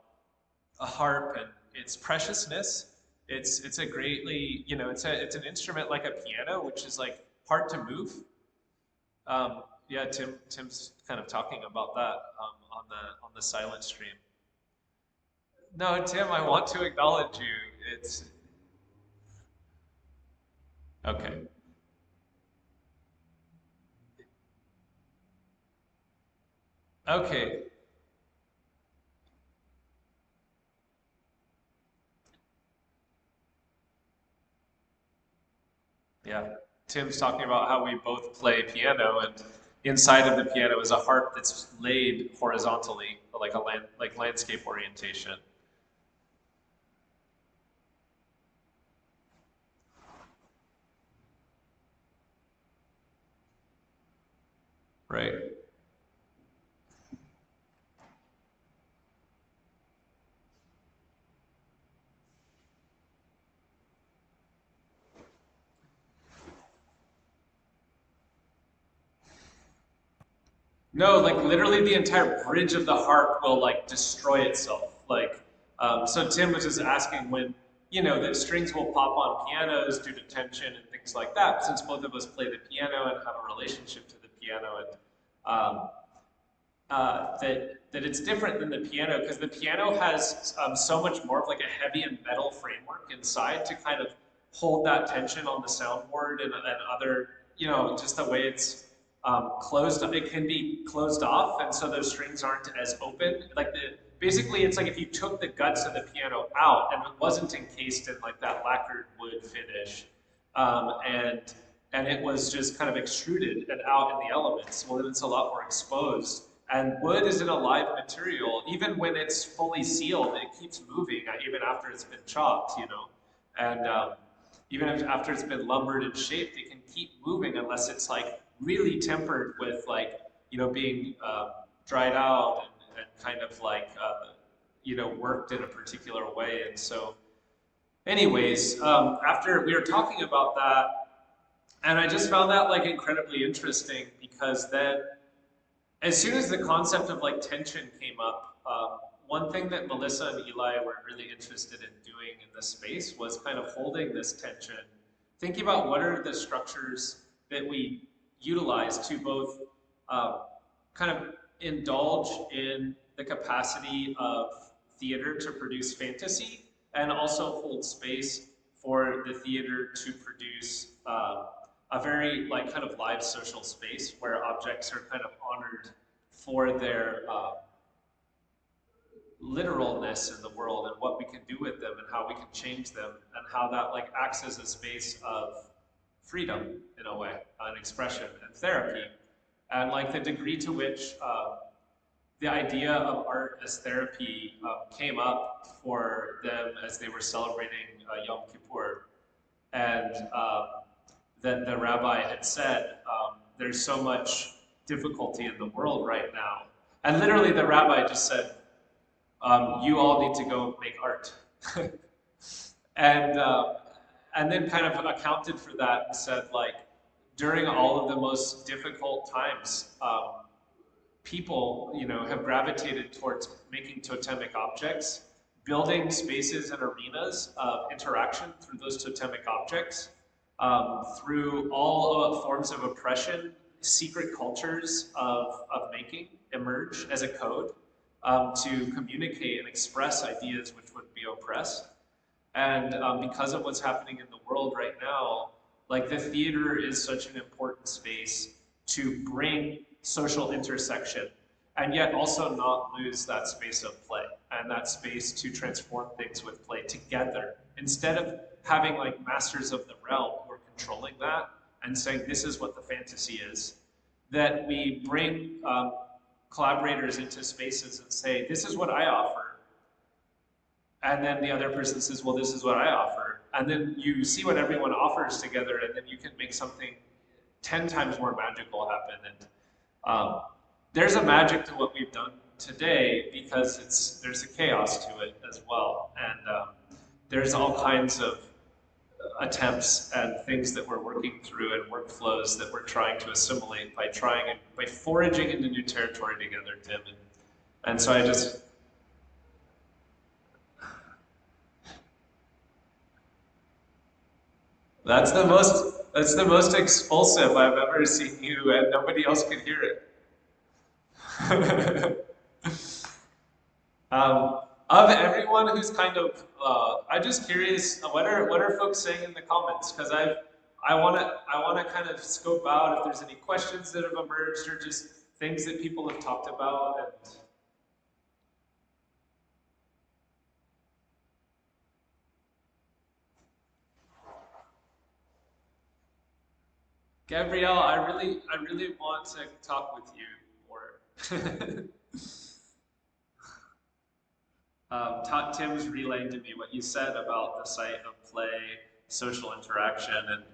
a harp and its preciousness. It's a greatly, you know, it's an instrument like a piano, which is like hard to move. Yeah, Tim's kind of talking about that on the silent stream. No, Tim, I want to acknowledge you. It's okay. Okay. Yeah. Tim's talking about how we both play piano, and inside of the piano is a harp that's laid horizontally, like like landscape orientation. Right. No, like literally the entire bridge of the harp will like destroy itself. Like, so Tim was just asking when, you know, the strings will pop on pianos due to tension and things like that. Since both of us play the piano and have a relationship to the piano, and that it's different than the piano because the piano has so much more of like a heavy and metal framework inside to kind of hold that tension on the soundboard and other, you know, just the way it's closed. It can be closed off, and so those strings aren't as open. Like basically, it's like if you took the guts of the piano out and it wasn't encased in like that lacquered wood finish, and it was just kind of extruded and out in the elements. Well, then it's a lot more exposed. And wood is an alive material. Even when it's fully sealed, it keeps moving, even after it's been chopped, you know. And even after it's been lumbered and shaped, it can keep moving unless it's like really tempered with like being dried out and kind of like, worked in a particular way. And so anyways, after we were talking about that, and I just found that like incredibly interesting because then as soon as the concept of like tension came up, one thing that Melissa and Eli were really interested in doing in this space was kind of holding this tension, thinking about what are the structures that we utilize to both kind of indulge in the capacity of theater to produce fantasy and also hold space for the theater to produce a very like kind of live social space where objects are kind of honored for their literalness in the world and what we can do with them and how we can change them and how that like acts as a space of freedom in a way, an expression and therapy. And like the degree to which the idea of art as therapy came up for them as they were celebrating Yom Kippur. And that the rabbi had said, there's so much difficulty in the world right now. And literally the rabbi just said, you all need to go make art. And then kind of accounted for that and said, like, during all of the most difficult times, people, have gravitated towards making totemic objects, building spaces and arenas of interaction through those totemic objects, through all forms of oppression, secret cultures of making emerge as a code to communicate and express ideas which would be oppressed. And because of what's happening in the world right now, like the theater is such an important space to bring social intersection and yet also not lose that space of play and that space to transform things with play together. Instead of having like masters of the realm who are controlling that and saying this is what the fantasy is, that we bring collaborators into spaces and say this is what I offer. And then the other person says, well, this is what I offer. And then you see what everyone offers together, and then you can make something 10 times more magical happen. And there's a magic to what we've done today because there's a chaos to it as well. And there's all kinds of attempts and things that we're working through and workflows that we're trying to assimilate by foraging into new territory together, Tim. And so I just... That's the most expulsive I've ever seen you, and nobody else could hear it. Of everyone who's kind of, I'm just curious, what are folks saying in the comments? Because I wanna kind of scope out if there's any questions that have emerged or just things that people have talked about. And Gabrielle, I really want to talk with you more. Tim's relaying to me what you said about the site of play, social interaction, and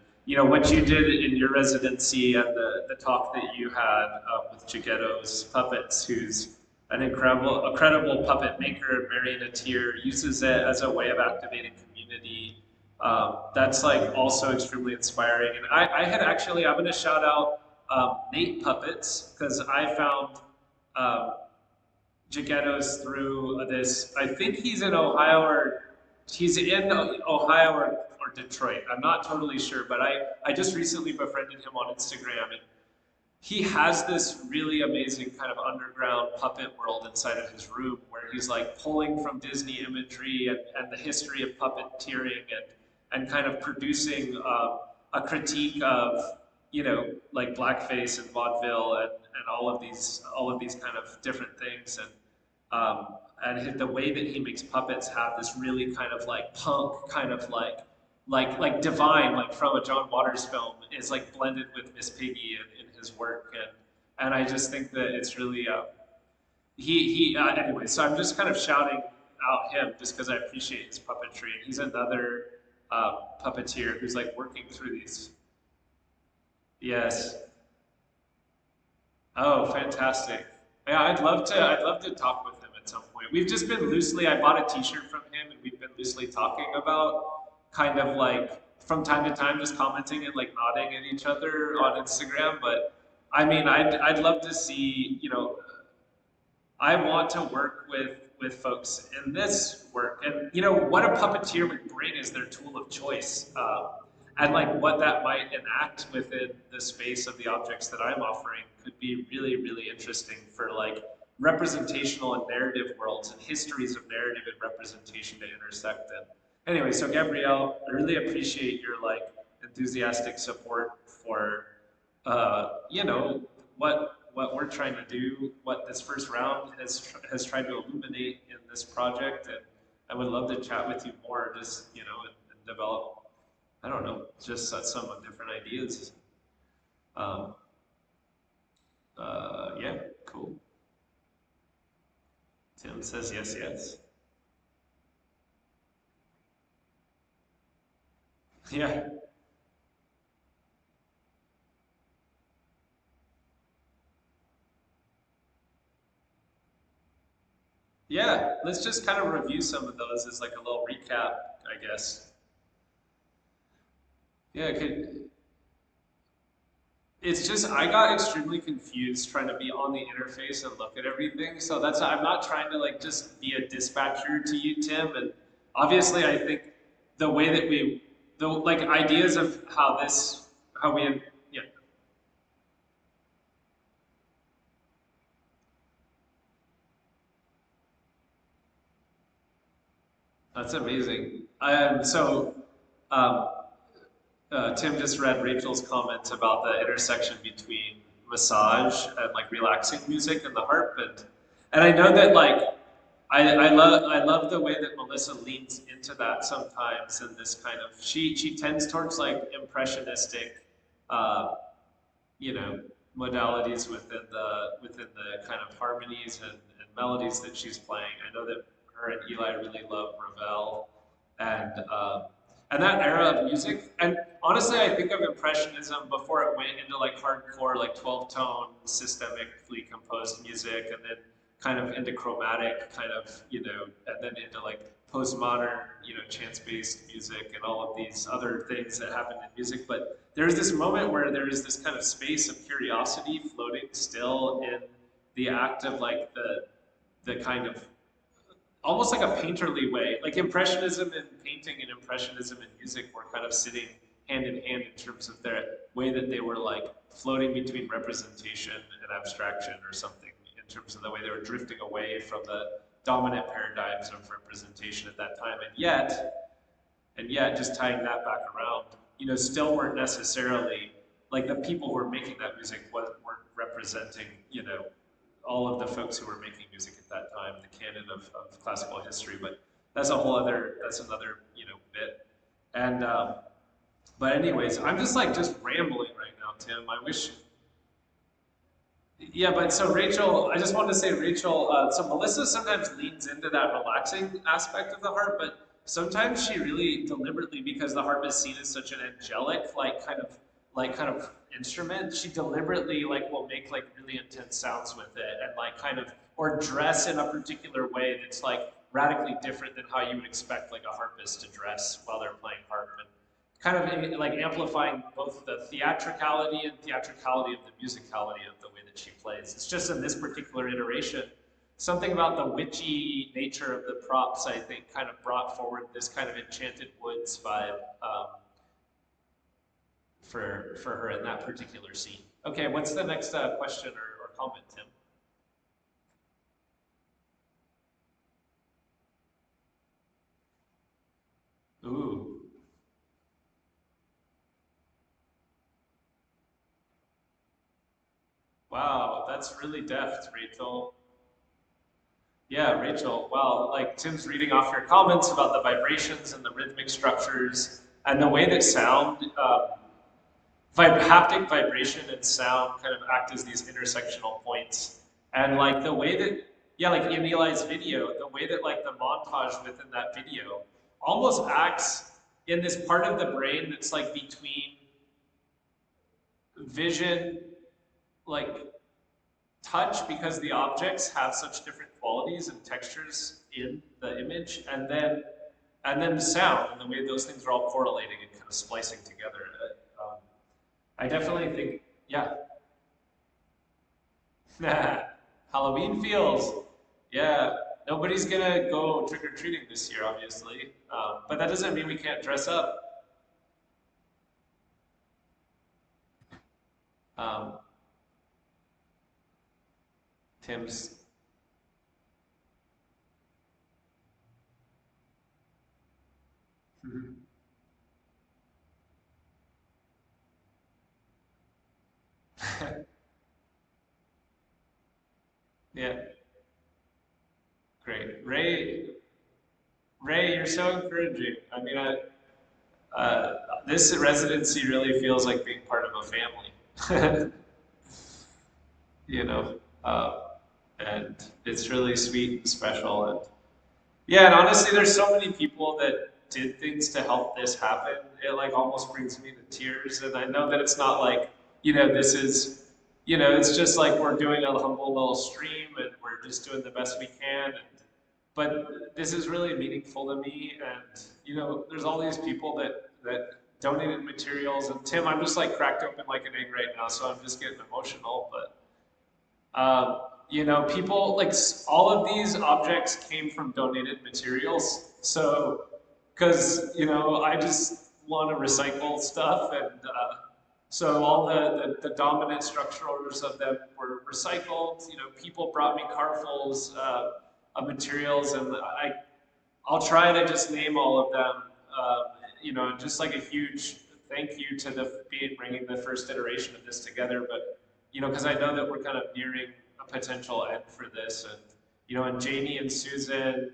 what you did in your residency and the talk that you had with Jigeto's Puppets, who's an incredible puppet maker, marionneteer, uses it as a way of activating community. That's like also extremely inspiring. And I had actually, I'm going to shout out Nate Puppets because I found Jigeto's through this. I think he's in Ohio or Detroit. I'm not totally sure, but I just recently befriended him on Instagram, and he has this really amazing kind of underground puppet world inside of his room where he's like pulling from Disney imagery and the history of puppeteering and kind of producing a critique of like blackface and vaudeville and all of these kind of different things, and the way that he makes puppets have this really kind of like punk kind of like divine, like from a John Waters film, is like blended with Miss Piggy in his work, and I just think that it's really anyway. So I'm just kind of shouting out him just because I appreciate his puppetry. He's another puppeteer who's like working through these. Yes. Oh, fantastic. Yeah, I'd love to talk with him at some point. We've just been loosely, I bought a t-shirt from him and we've been loosely talking about kind of like from time to time just commenting and like nodding at each other on Instagram. But I mean, I'd love to see, I want to work with folks in this work, and what a puppeteer would bring is their tool of choice, and like what that might enact within the space of the objects that I'm offering could be really really interesting for like representational and narrative worlds and histories of narrative and representation to intersect in. Anyway, so Gabrielle, I really appreciate your like enthusiastic support for what we're trying to do, what this first round has tried to illuminate in this project, and I would love to chat with you more, just and develop, I don't know, just some different ideas. Um, yeah, cool. Tim says yes, yes. Yeah, yeah. Let's just kind of review some of those as like a little recap, I guess. Yeah, could it's just I got extremely confused trying to be on the interface and look at everything. So that's I'm not trying to like just be a dispatcher to you, Tim. And obviously, I think the way that the like ideas of how we, yeah, that's amazing. Um, Tim just read Rachel's comment about the intersection between massage and like relaxing music and the harp, and I know that like I love the way that Melissa leans into that sometimes in this kind of she tends towards like impressionistic uh, you know modalities within the kind of harmonies and melodies that she's playing. I know that her and Eli really love Ravel and that era of music. And honestly, I think of impressionism before it went into like hardcore, like 12 tone, systemically composed music, and then kind of into chromatic, kind of and then into like postmodern, chance-based music and all of these other things that happen in music. But there's this moment where there is this kind of space of curiosity floating still in the act of like the kind of almost like a painterly way. Like impressionism and painting and impressionism and music were kind of sitting hand in hand in terms of their way that they were like floating between representation and abstraction or something, in terms of the way they were drifting away from the dominant paradigms of representation at that time. And yet just tying that back around, still weren't necessarily like the people who were making that music weren't representing, all of the folks who were making music at that time, the canon of classical history. But that's another, bit. And, but anyways, I'm just rambling right now, Tim. I wish, yeah, but so Rachel, I just wanted to say, Rachel, so Melissa sometimes leans into that relaxing aspect of the harp, but sometimes she really deliberately, because the harp is seen as such an angelic, like kind of instrument, she deliberately like will make like really intense sounds with it and like kind of or dress in a particular way that's like radically different than how you would expect like a harpist to dress while they're playing harp, and kind of like amplifying both the theatricality of the musicality of the way that she plays. It's just in this particular iteration, something about the witchy nature of the props, I think, kind of brought forward this kind of enchanted woods vibe for her in that particular scene. Okay, what's the next question or comment, Tim? Ooh, wow, that's really deft, Rachel. Yeah, Rachel. Wow, like Tim's reading off your comments about the vibrations and the rhythmic structures and the way that sound, haptic vibration and sound kind of act as these intersectional points. And like the way that, yeah, like in Eli's video, the way that like the montage within that video almost acts in this part of the brain that's like between vision, like touch, because the objects have such different qualities and textures in the image, and then the sound and the way those things are all correlating and kind of splicing together. I definitely think, yeah. Halloween feels, yeah. Nobody's gonna go trick-or-treating this year, obviously, but that doesn't mean we can't dress up. Tim's. Yeah, great. Ray, you're so encouraging. I mean, this residency really feels like being part of a family. You know, and it's really sweet and special. And yeah, and honestly, there's so many people that did things to help this happen. It like almost brings me to tears. And I know that it's not like, this is, it's just like we're doing a humble little stream and we're just doing the best we can. But this is really meaningful to me. And, there's all these people that donated materials. And Tim, I'm just like cracked open like an egg right now, so I'm just getting emotional. But people like all of these objects came from donated materials. So, because I just want to recycle stuff, and so all the dominant structures of them were recycled. People brought me carfuls of materials, and I'll try to just name all of them. Just like a huge thank you to bringing the first iteration of this together. But because I know that we're kind of nearing a potential end for this, and Janie and Susan,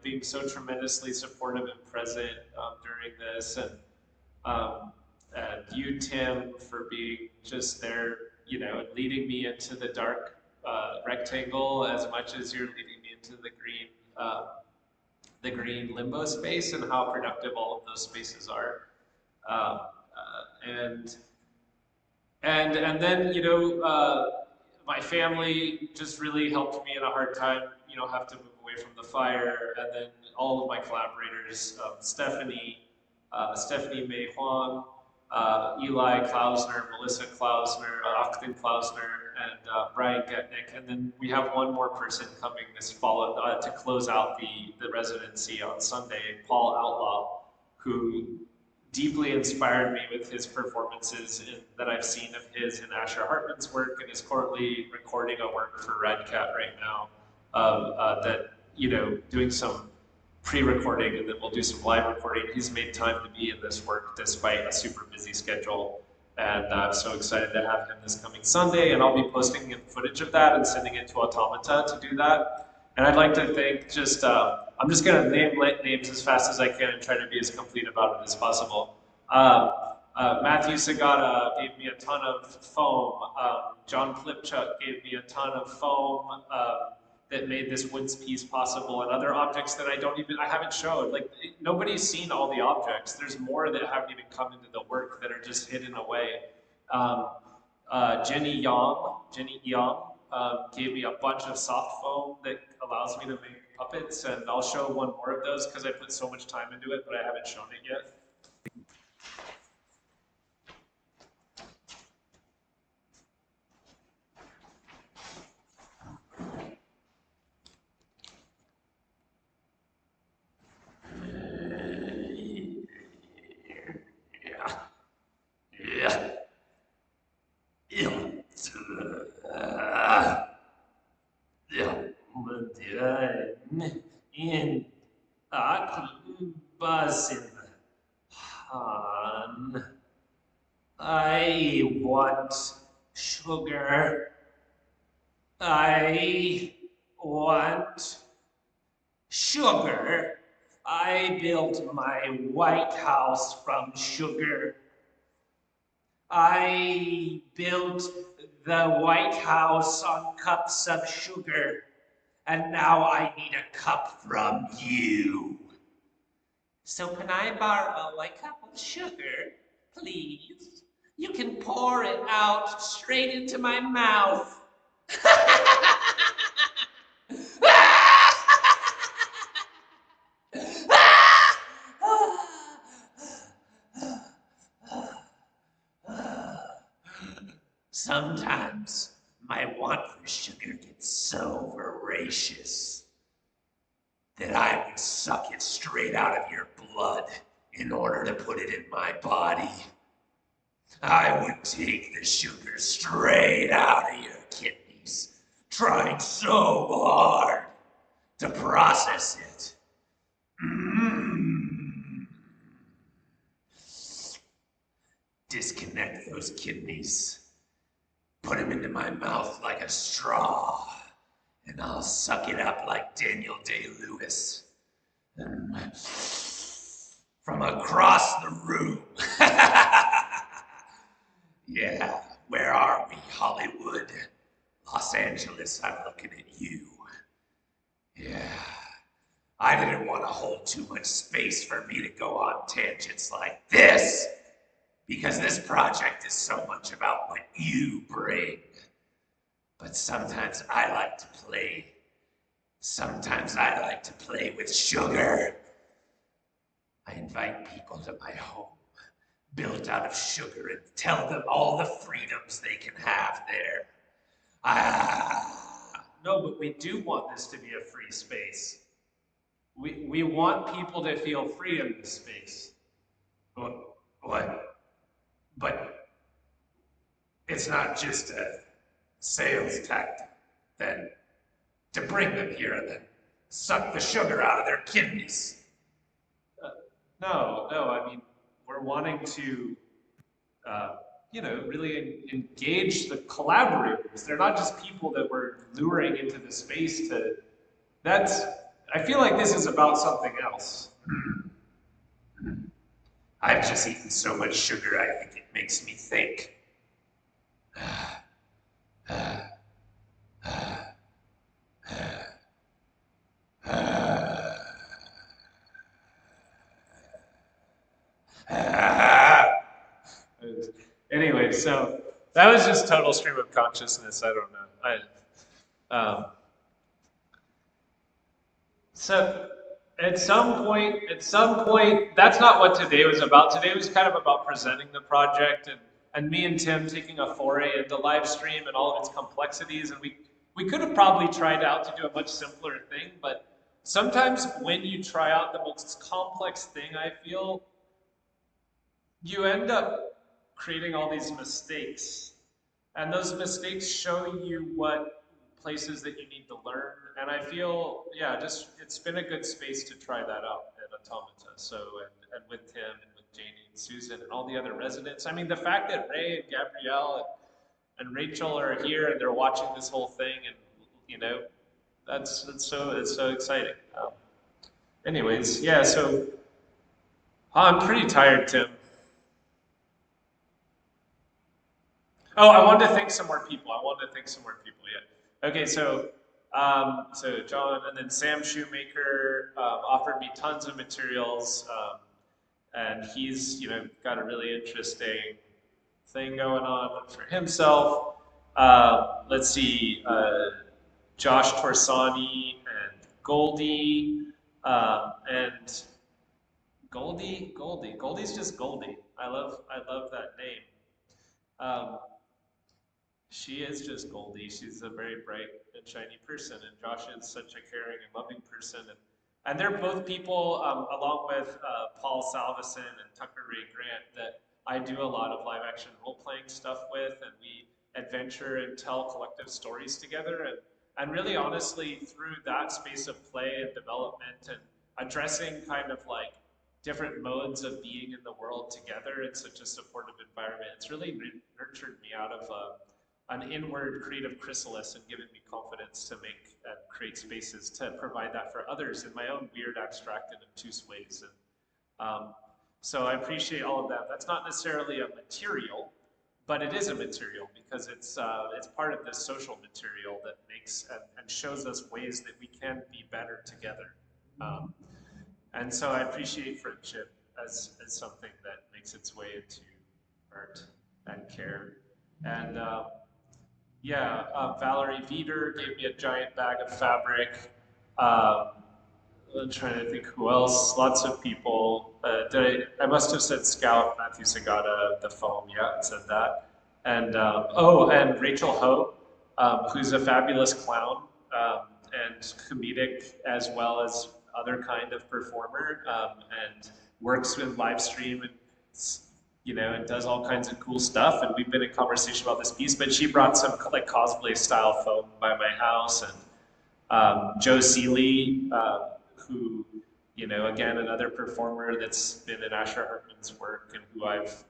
being so tremendously supportive and present during this, and you, Tim, for being just there, and leading me into the dark rectangle as much as you're leading me into the green limbo space, and how productive all of those spaces are. And then my family just really helped me in a hard time, have to move away from the fire, and then all of my collaborators, Stephanie May Huang, Eli Klausner, Melissa Klausner, Achtin Klausner, and Brian Getnick. And then we have one more person coming this fall to close out the residency on Sunday, Paul Outlaw, who deeply inspired me with his performances that I've seen of his in Asher Hartman's work, and is currently recording a work for Red Cat right now, doing some pre-recording, and then we'll do some live recording. He's made time to be in this work despite a super busy schedule, and I'm so excited to have him this coming Sunday, and I'll be posting footage of that and sending it to Automata to do that. And I'd like to thank I'm just going to name names as fast as I can and try to be as complete about it as possible. Matthew Sagata gave me a ton of foam. John Klipchuk gave me a ton of foam that made this woods piece possible, and other objects that I haven't showed. Like, nobody's seen all the objects. There's more that haven't even come into the work that are just hidden away. Jenny Yang gave me a bunch of soft foam that allows me to make puppets, and I'll show one more of those because I put so much time into it, but I haven't shown it yet. In Basin Han, I want sugar. I want sugar. I built my White House from sugar. I built the White House on cups of sugar, and now I need a cup from you. So can I borrow a cup of sugar, please? You can pour it out straight into my mouth. Sometimes my want for sugar gets so voracious that I would suck it straight out of your blood in order to put it in my body. I would take the sugar straight out of your kidneys, trying so hard to process it. Disconnect those kidneys, put them into my mouth like a straw, and I'll suck it up like Daniel Day-Lewis. From across the room. Yeah, where are we? Hollywood, Los Angeles, I'm looking at you. Yeah, I didn't want to hold too much space for me to go on tangents like this, because this project is so much about what you bring. But sometimes I like to play. Sometimes I like to play with sugar. I invite people to my home, built out of sugar, and tell them all the freedoms they can have there. No, but we do want this to be a free space. We want people to feel free in this space. What? But it's not just a sales tactic, then, to bring them here and then suck the sugar out of their kidneys. No, I mean, we're wanting to, really engage the collaborators. They're not just people that we're luring into the space to, I feel like this is about something else. I've just eaten so much sugar, I think it makes me think. Anyway, so that was just total stream of consciousness. I don't know. So at some point, that's not what today was about. Today was kind of about presenting the project and me and Tim taking a foray into live stream and all of its complexities. And we could have probably tried out to do a much simpler thing, but sometimes when you try out the most complex thing, I feel, you end up creating all these mistakes. And those mistakes show you what places that you need to learn. And I feel, it's been a good space to try that out at Automata. So, and with Tim and with Janie and Susan and all the other residents. I mean, the fact that Ray and Gabrielle and Rachel are here and they're watching this whole thing, and it's so exciting. Anyways, yeah. So I'm pretty tired, Tim. Oh, I wanted to thank some more people. Yeah. Okay, so John, and then Sam Shoemaker offered me tons of materials, and he's got a really interesting thing going on for himself. Let's see, Josh Torsani and Goldie, and Goldie's just Goldie. I love that name. She is just Goldie. She's a very bright and shiny person, and Josh is such a caring and loving person. And they're both people, along with Paul Salveson and Tucker Ray Grant, that I do a lot of live action role-playing stuff with, and we adventure and tell collective stories together. And really honestly, through that space of play and development and addressing kind of like different modes of being in the world together in such a supportive environment, it's really nurtured me out of an inward creative chrysalis and given me confidence to make and create spaces to provide that for others in my own weird, abstract, and obtuse ways. And so I appreciate all of that. That's not necessarily a material, but it is a material because it's part of this social material that makes and shows us ways that we can be better together. And so I appreciate friendship as something that makes its way into art and care. And Yeah, Valerie Veeder gave me a giant bag of fabric. Um, I'm trying to think who else. Lots of people. I must have said Scout, Matthew Sagata, the foam. Yeah, it said that. And and Rachel Ho, who's a fabulous clown and comedic as well as other kind of performer, and works with Livestream and and does all kinds of cool stuff. And we've been in conversation about this piece. But she brought some like cosplay style foam by my house, and Joe Seeley, who, again, another performer that's been in Asher Hartman's work and who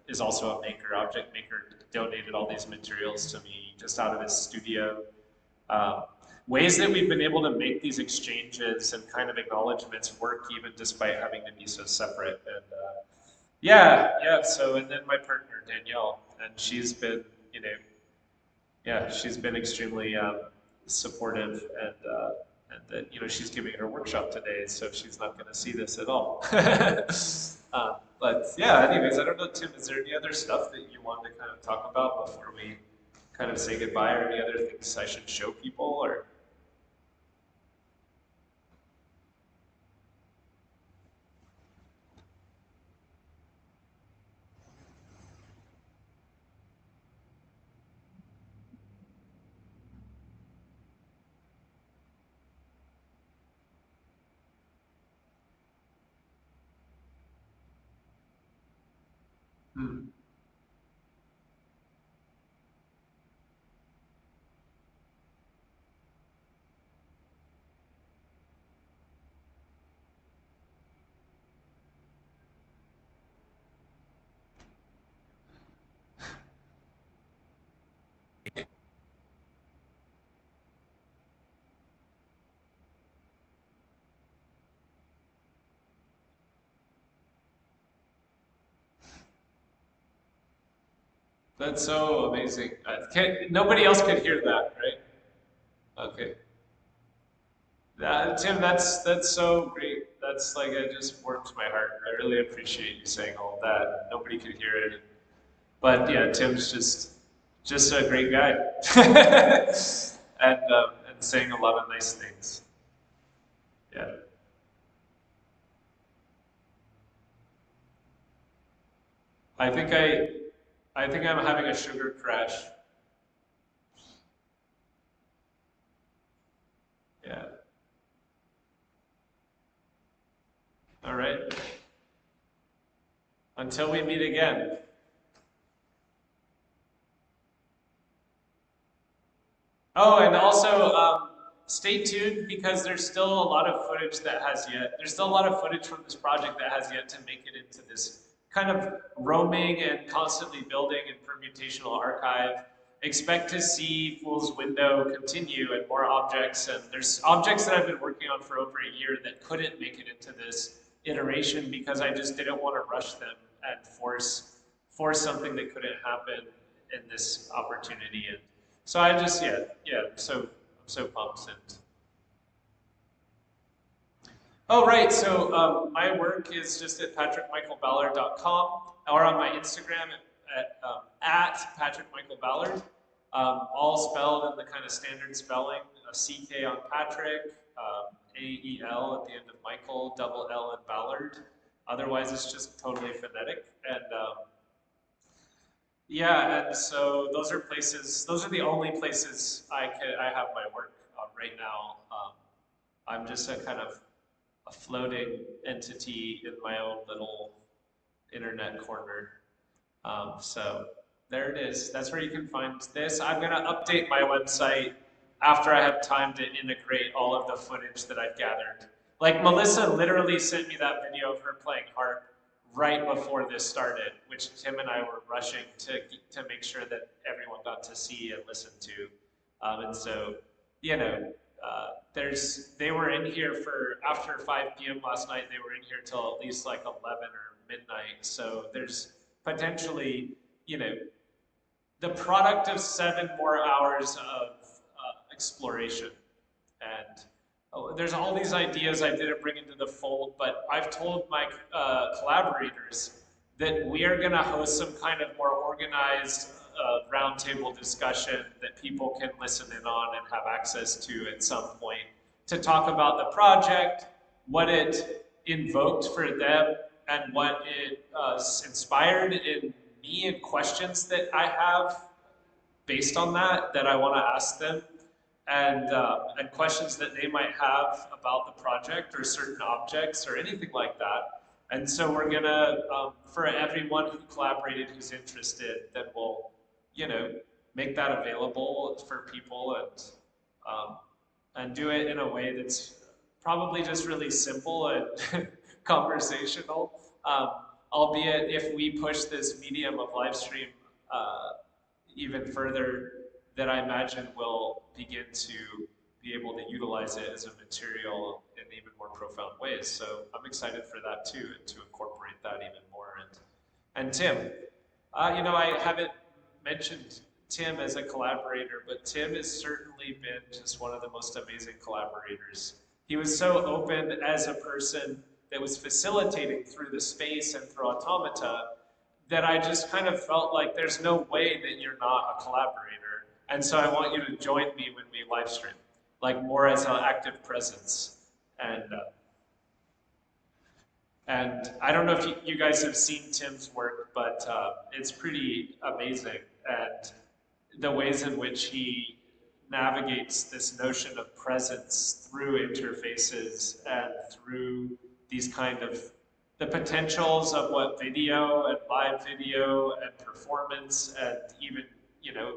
is also a maker, object maker, donated all these materials to me just out of his studio. Um, Ways that we've been able to make these exchanges and kind of acknowledgements work even despite having to be so separate. And yeah. So, and then my partner, Danielle, and she's been, she's been extremely supportive, and that she's giving her workshop today, so she's not going to see this at all. But yeah, anyways, I don't know, Tim, is there any other stuff that you want to kind of talk about before we kind of say goodbye, or any other things I should show people, or? Hmm. That's so amazing. Nobody else could hear that, right? Okay. Tim, that's so great. That's like it just warms my heart. I really appreciate you saying all that. Nobody could hear it, but yeah, Tim's just a great guy, and saying a lot of nice things. Yeah, I think I'm having a sugar crash. Yeah. All right. Until we meet again. Oh, and also stay tuned because there's still a lot of footage there's still a lot of footage from this project that has yet to make it into this kind of roaming and constantly building and permutational archive. Expect to see Fool's Window continue and more objects, and there's objects that I've been working on for over a year that couldn't make it into this iteration because I just didn't want to rush them and force something that couldn't happen in this opportunity. And so I just, I'm so pumped. And oh, right. So my work is just at patrickmichaelballard.com or on my Instagram at patrickmichaelballard, all spelled in the kind of standard spelling, a CK on Patrick, AEL at the end of Michael, double L in Ballard. Otherwise, it's just totally phonetic. And yeah, and so those are the only places I have my work right now. I'm just a kind of a floating entity in my own little internet corner. So there it is. That's where you can find this. I'm gonna update my website after I have time to integrate all of the footage that I've gathered. Like Melissa literally sent me that video of her playing harp right before this started, which Tim and I were rushing to make sure that everyone got to see and listen to. And so, you know, they were in here for after 5 p.m. last night. They were in here till at least like 11 or midnight. So there's potentially, the product of 7 more hours of exploration. And there's all these ideas I didn't bring into the fold, but I've told my collaborators that we are going to host some kind of more organized a roundtable discussion that people can listen in on and have access to at some point to talk about the project, what it invoked for them, and what it inspired in me, and questions that I have based on that I want to ask them, and questions that they might have about the project or certain objects or anything like that. And so we're gonna, for everyone who collaborated who's interested, then we'll, make that available for people, and do it in a way that's probably just really simple and conversational. Albeit if we push this medium of live stream even further, that I imagine we'll begin to be able to utilize it as a material in even more profound ways. So I'm excited for that too, and to incorporate that even more. And Tim, I haven't mentioned Tim as a collaborator, but Tim has certainly been just one of the most amazing collaborators. He was so open as a person that was facilitating through the space and through Automata, that I just kind of felt like there's no way that you're not a collaborator. And so I want you to join me when we live stream, like more as an active presence. And I don't know if you guys have seen Tim's work, but it's pretty amazing. And the ways in which he navigates this notion of presence through interfaces and through these kind of the potentials of what video and live video and performance, and even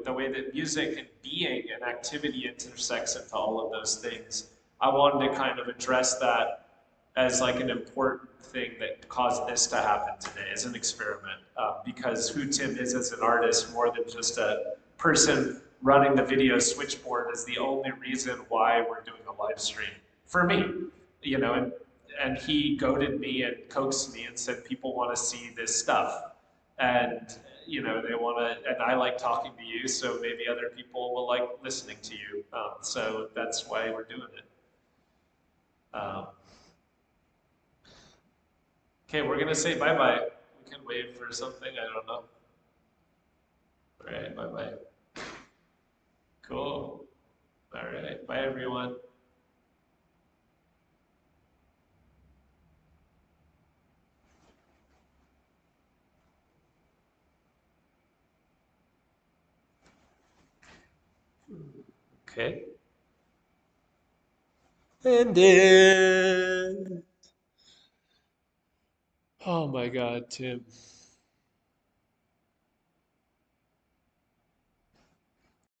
the way that music and being and activity intersects into all of those things. I wanted to kind of address that as like an important thing that caused this to happen today as an experiment, because who Tim is as an artist, more than just a person running the video switchboard, is the only reason why we're doing a live stream for me, and he goaded me and coaxed me and said, people want to see this stuff. And, they want to, and I like talking to you, so maybe other people will like listening to you. So that's why we're doing it. Okay, we're going to say bye-bye. We can wait for something, I don't know. All right, bye-bye. Cool. All right, bye everyone. Okay. And then, oh my God, Tim.